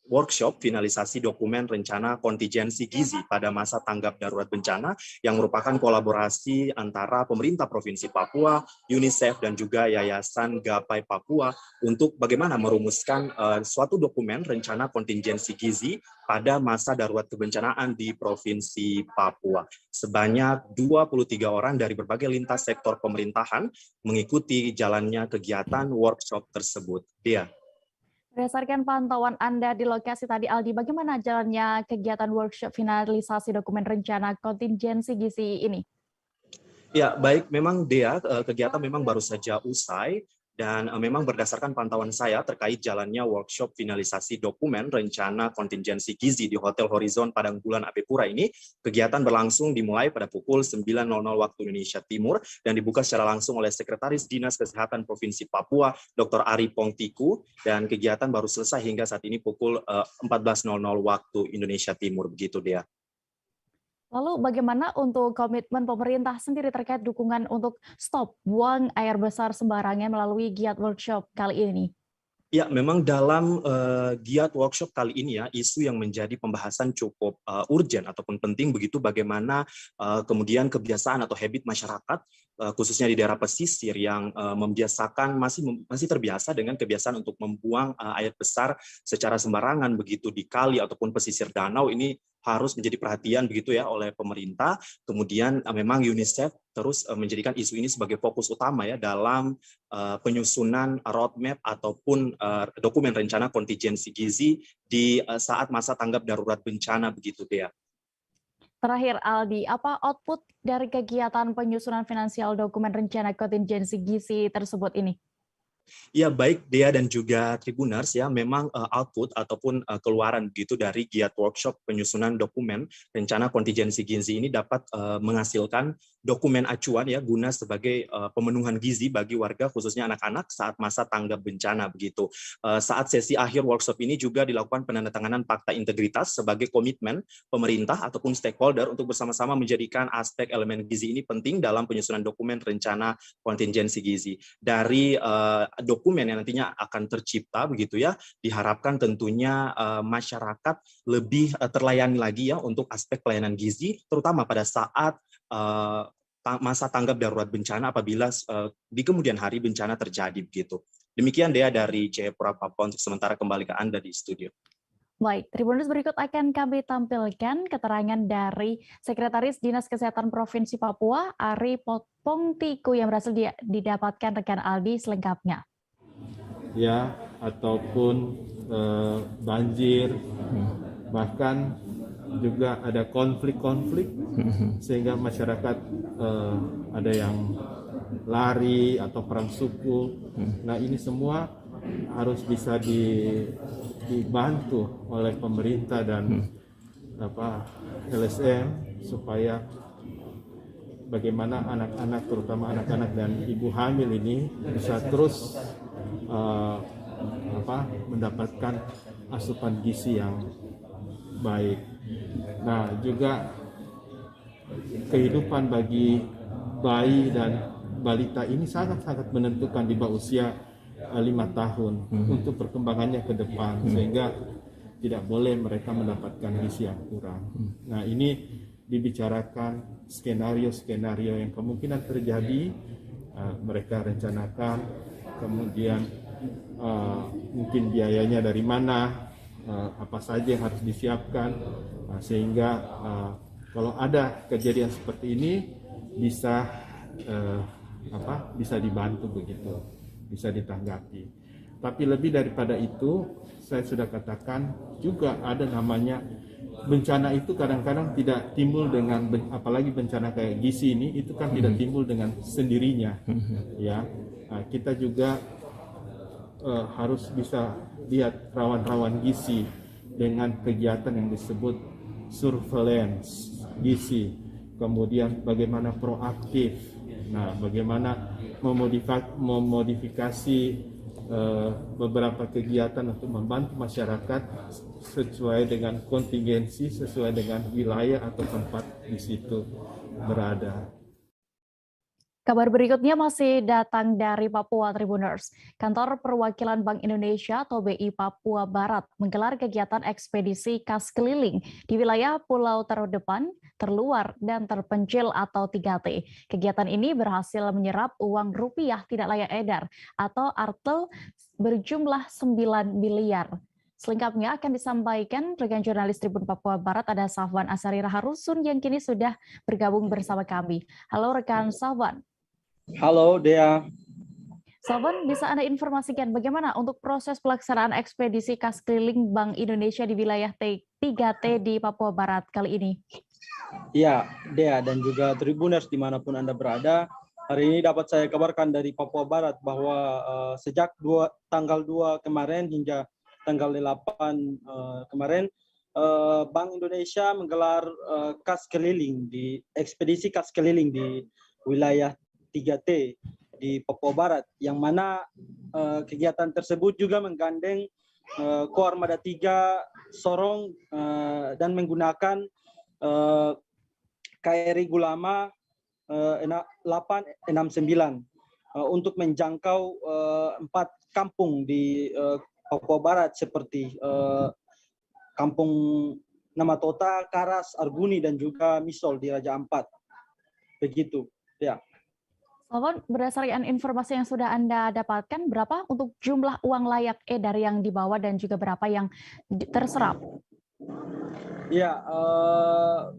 Speaker 5: workshop finalisasi dokumen rencana kontingensi gizi pada masa tanggap darurat bencana yang merupakan kolaborasi antara pemerintah Provinsi Papua, UNICEF, dan juga Yayasan Gapai Papua untuk bagaimana merumuskan suatu dokumen rencana kontingensi gizi pada masa darurat kebencanaan di Provinsi Papua. Sebanyak 23 orang dari berbagai lintas sektor pemerintahan mengikuti jalannya kegiatan workshop tersebut. Dia.
Speaker 1: Berdasarkan pantauan Anda di lokasi tadi, Aldi, bagaimana jalannya kegiatan workshop finalisasi dokumen rencana kontingensi gizi ini?
Speaker 5: Ya, baik, memang Dea, kegiatan memang baru saja usai, dan memang berdasarkan pantauan saya terkait jalannya workshop finalisasi dokumen rencana kontingensi gizi di Hotel Horizon Padang Bulan Abepura ini, kegiatan berlangsung dimulai pada pukul 9.00 waktu Indonesia Timur dan dibuka secara langsung oleh Sekretaris Dinas Kesehatan Provinsi Papua, Dr. Ari Pongtiku, dan kegiatan baru selesai hingga saat ini pukul 14.00 waktu Indonesia Timur, begitu Dea.
Speaker 1: Lalu bagaimana untuk komitmen pemerintah sendiri terkait dukungan untuk stop buang air besar sembarangan melalui giat workshop kali ini?
Speaker 5: Ya, memang dalam giat workshop kali ini ya, isu yang menjadi pembahasan cukup urgent ataupun penting begitu bagaimana kemudian kebiasaan atau habit masyarakat khususnya di daerah pesisir yang membiasakan masih terbiasa dengan kebiasaan untuk membuang air besar secara sembarangan begitu di kali ataupun pesisir danau. Ini harus menjadi perhatian begitu ya oleh pemerintah. Kemudian memang UNICEF terus menjadikan isu ini sebagai fokus utama ya dalam penyusunan roadmap ataupun dokumen rencana kontingensi gizi di saat masa tanggap darurat bencana begitu Dea.
Speaker 1: Terakhir Aldi, apa output dari kegiatan penyusunan finansial dokumen rencana kontingensi gizi tersebut ini?
Speaker 5: Ya, baik Dea dan juga Tribuners ya, memang output ataupun keluaran begitu dari giat workshop penyusunan dokumen rencana kontingensi gizi ini dapat menghasilkan dokumen acuan ya guna sebagai pemenuhan gizi bagi warga khususnya anak-anak saat masa tanggap bencana begitu. Saat sesi akhir workshop ini juga dilakukan penandatanganan fakta integritas sebagai komitmen pemerintah ataupun stakeholder untuk bersama-sama menjadikan aspek elemen gizi ini penting dalam penyusunan dokumen rencana kontingensi gizi. Dari dokumen yang nantinya akan tercipta begitu ya, diharapkan tentunya masyarakat lebih terlayani lagi ya untuk aspek pelayanan gizi terutama pada saat masa tanggap darurat bencana apabila di kemudian hari bencana terjadi begitu. Demikian Dea dari Jayapura Papua, untuk sementara kembali ke Anda di studio.
Speaker 1: Baik, Tribuners, berikut akan kami tampilkan keterangan dari Sekretaris Dinas Kesehatan Provinsi Papua, Ari Pongtiku, yang berhasil didapatkan rekan Aldi selengkapnya.
Speaker 8: Ya, ataupun banjir, bahkan juga ada konflik-konflik sehingga masyarakat ada yang lari atau perang suku. Nah, ini semua harus bisa dibantu oleh pemerintah dan LSM supaya bagaimana anak-anak, terutama anak-anak dan ibu hamil ini bisa terus mendapatkan asupan gizi yang baik. Nah, juga kehidupan bagi bayi dan balita ini sangat-sangat menentukan di bawah usia 5 tahun untuk perkembangannya ke depan, sehingga tidak boleh mereka mendapatkan gizi yang kurang. Nah, ini dibicarakan skenario-skenario yang kemungkinan terjadi, mereka rencanakan, kemudian mungkin biayanya dari mana, apa saja yang harus disiapkan, sehingga kalau ada kejadian seperti ini bisa dibantu begitu, bisa ditanggapi. Tapi lebih daripada itu, saya sudah katakan juga ada namanya bencana itu kadang-kadang tidak timbul dengan, apalagi bencana kayak gizi ini, itu kan tidak timbul dengan sendirinya. Ya, nah, kita juga harus bisa lihat rawan-rawan gizi dengan kegiatan yang disebut surveillance gizi, kemudian bagaimana proaktif, nah bagaimana memodifikasi beberapa kegiatan untuk membantu masyarakat sesuai dengan kontingensi, sesuai dengan wilayah atau tempat di situ berada.
Speaker 1: Kabar berikutnya masih datang dari Papua Tribuners. Kantor Perwakilan Bank Indonesia atau BI Papua Barat menggelar kegiatan ekspedisi kas keliling di wilayah Pulau Terdepan, Terluar, dan Terpencil atau 3T. Kegiatan ini berhasil menyerap uang rupiah tidak layak edar atau artel berjumlah 9 miliar. Selengkapnya akan disampaikan rekan jurnalis Tribun Papua Barat, ada Safwan Asari Raharusun yang kini sudah bergabung bersama kami. Halo rekan Safwan.
Speaker 4: Halo Dea.
Speaker 1: Safwan, bisa Anda informasikan bagaimana untuk proses pelaksanaan ekspedisi kas keliling Bank Indonesia di wilayah 3T di Papua Barat kali ini?
Speaker 4: Ya, Dea dan juga Tribuners dimanapun Anda berada, hari ini dapat saya kabarkan dari Papua Barat bahwa sejak tanggal 2 kemarin hingga tanggal 8 kemarin, Bank Indonesia menggelar kas keliling di ekspedisi kas keliling di wilayah 3T di Papua Barat, yang mana kegiatan tersebut juga menggandeng Koarmada 3 Sorong dan menggunakan KRI Gulama 869 untuk menjangkau 4 kampung di Papua Barat seperti Kampung Namatota, Karas, Arguni, dan juga Misol di Raja Ampat. Begitu, ya.
Speaker 1: Safwan, berdasarkan informasi yang sudah Anda dapatkan, berapa untuk jumlah uang layak edar yang dibawa dan juga berapa yang terserap?
Speaker 4: Ya,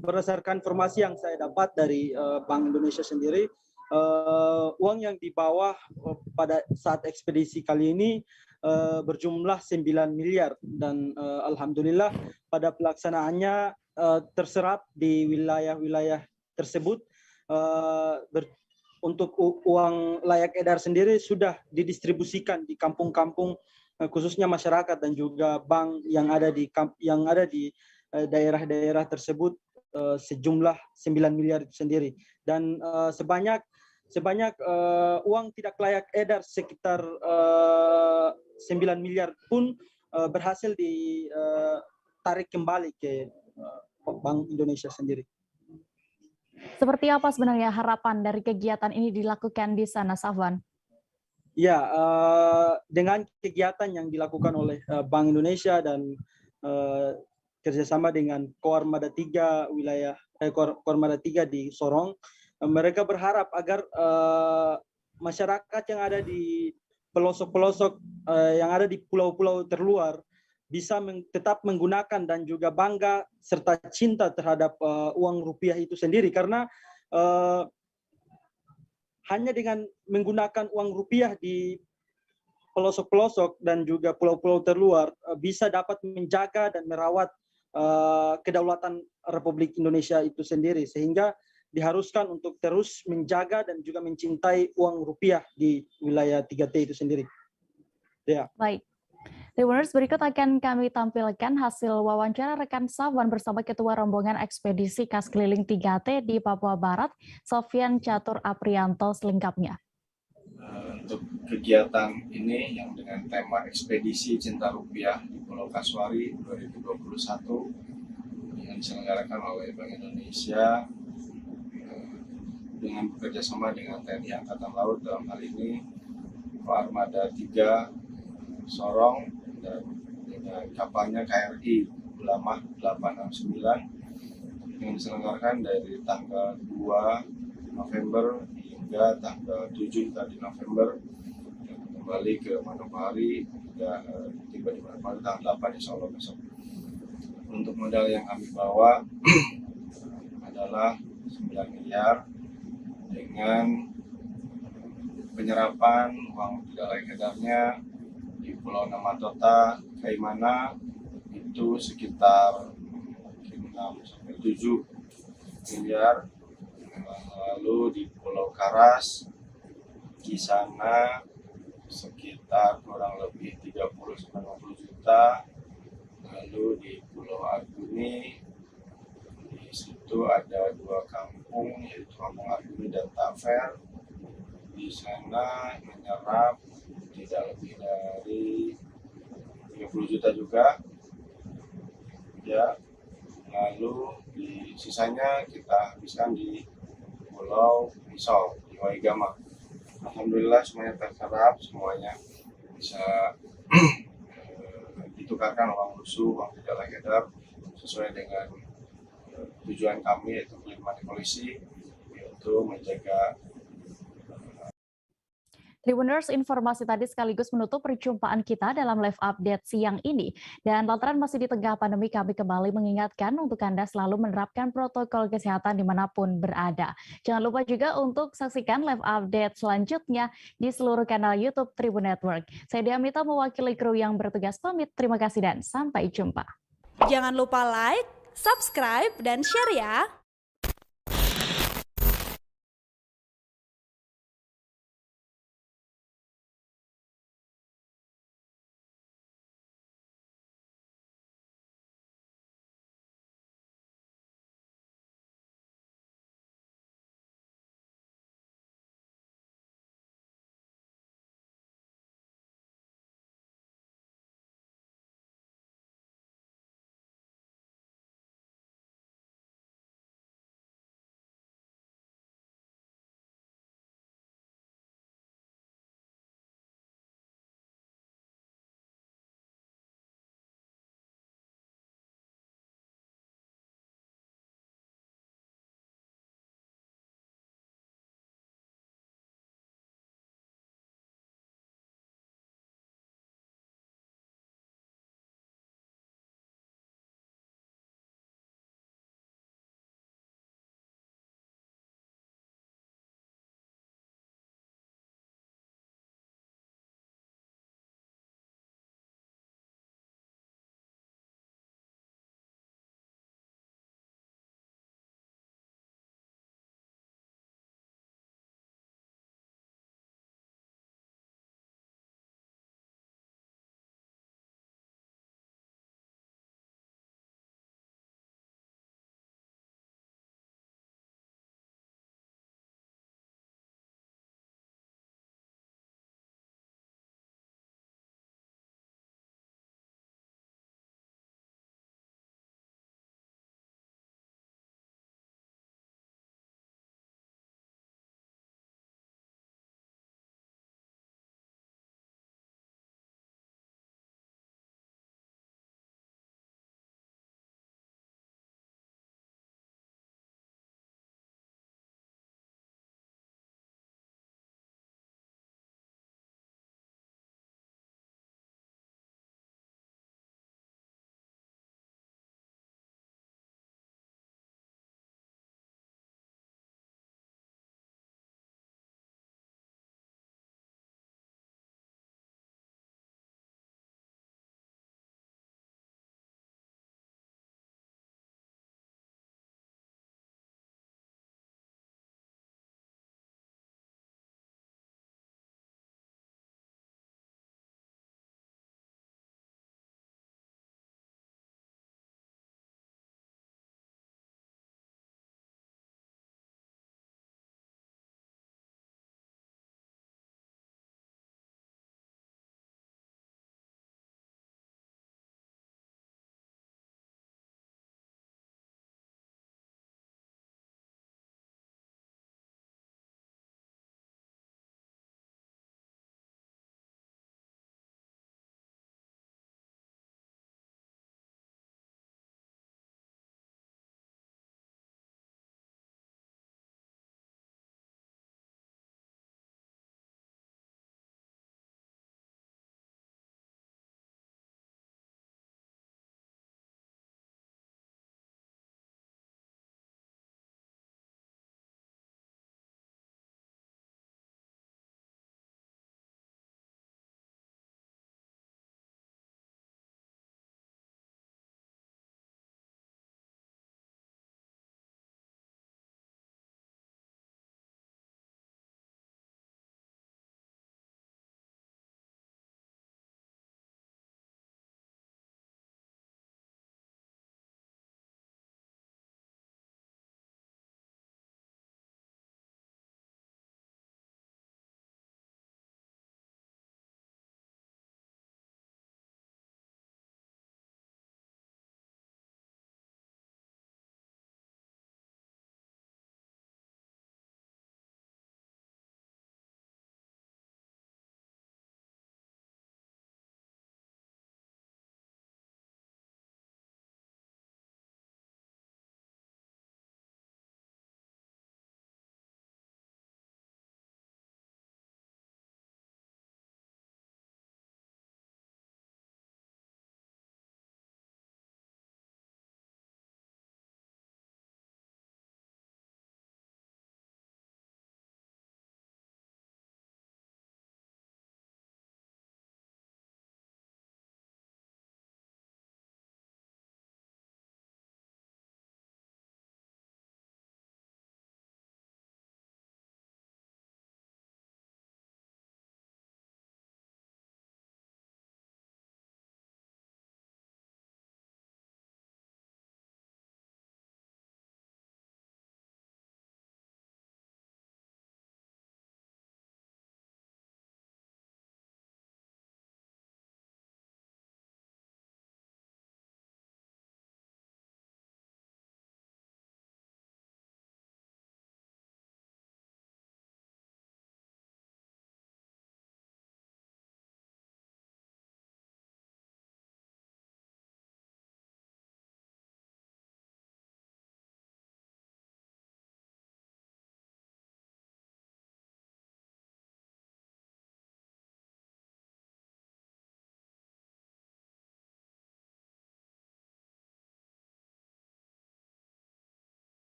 Speaker 4: berdasarkan informasi yang saya dapat dari Bank Indonesia sendiri, uang yang dibawa pada saat ekspedisi kali ini berjumlah 9 miliar dan alhamdulillah pada pelaksanaannya terserap di wilayah-wilayah tersebut. Untuk uang layak edar sendiri sudah didistribusikan di kampung-kampung, khususnya masyarakat dan juga bank yang ada di daerah-daerah tersebut sejumlah 9 miliar itu sendiri, dan sebanyak uang tidak layak edar sekitar 9 miliar pun berhasil ditarik kembali ke Bank Indonesia sendiri.
Speaker 1: Seperti apa sebenarnya harapan dari kegiatan ini dilakukan di sana, Safwan?
Speaker 4: Ya, dengan kegiatan yang dilakukan oleh Bank Indonesia dan kerjasama dengan Koarmada 3 wilayah Koarmada 3 di Sorong, mereka berharap agar masyarakat yang ada di pelosok-pelosok yang ada di pulau-pulau terluar bisa tetap menggunakan dan juga bangga serta cinta terhadap uang rupiah itu sendiri, karena hanya dengan menggunakan uang rupiah di pelosok-pelosok dan juga pulau-pulau terluar bisa dapat menjaga dan merawat kedaulatan Republik Indonesia itu sendiri, sehingga diharuskan untuk terus menjaga dan juga mencintai uang rupiah di wilayah 3T itu sendiri. Ya.
Speaker 1: Baik. Tribuners, berikut akan kami tampilkan hasil wawancara rekan Safwan bersama Ketua Rombongan Ekspedisi Kas Keliling 3T di Papua Barat, Sofyan Catur Aprianto, selengkapnya.
Speaker 3: Untuk kegiatan ini yang dengan tema Ekspedisi Cinta Rupiah di Pulau Kasuari 2021 yang diselenggarakan oleh Bank Indonesia dengan bekerjasama dengan TNI Angkatan Laut, dalam hal ini Koarmada 3 Sorong dan dengan kapalnya KRI Gulama 869 yang diselenggarakan dari tanggal 2 November hingga tanggal 7 tadi November, kembali ke Manokwari hingga tiba di Manokwari tanggal 8 insya Allah besok. Untuk modal yang kami bawa adalah 9 miliar dengan penyerapan uang tidak layak edarnya di Pulau Namatota, Kaimana itu sekitar sampai 7 miliar. Lalu di Pulau Karas di sana sekitar kurang lebih 30-50 juta. Lalu di Pulau Arguni di situ ada 2 kampung, yaitu Kampung Arguni dan Tafer. Di sana menyerap tidak lebih dari 30 juta juga. Ya, lalu di sisanya kita habiskan di Pulau Misol di Waigama. Alhamdulillah semuanya terserap, semuanya bisa ditukarkan uang lusuh, uang tidak layak edar sesuai dengan tujuan kami, yaitu Money Policy, yaitu menjaga.
Speaker 1: Tribuners, informasi tadi sekaligus menutup perjumpaan kita dalam live update siang ini. Dan lantaran masih di tengah pandemi, kami kembali mengingatkan untuk Anda selalu menerapkan protokol kesehatan dimanapun berada. Jangan lupa juga untuk saksikan live update selanjutnya di seluruh kanal YouTube Tribun Network. Saya Diamita mewakili kru yang bertugas pamit. Terima kasih dan sampai jumpa.
Speaker 9: Jangan lupa like, subscribe, dan share ya!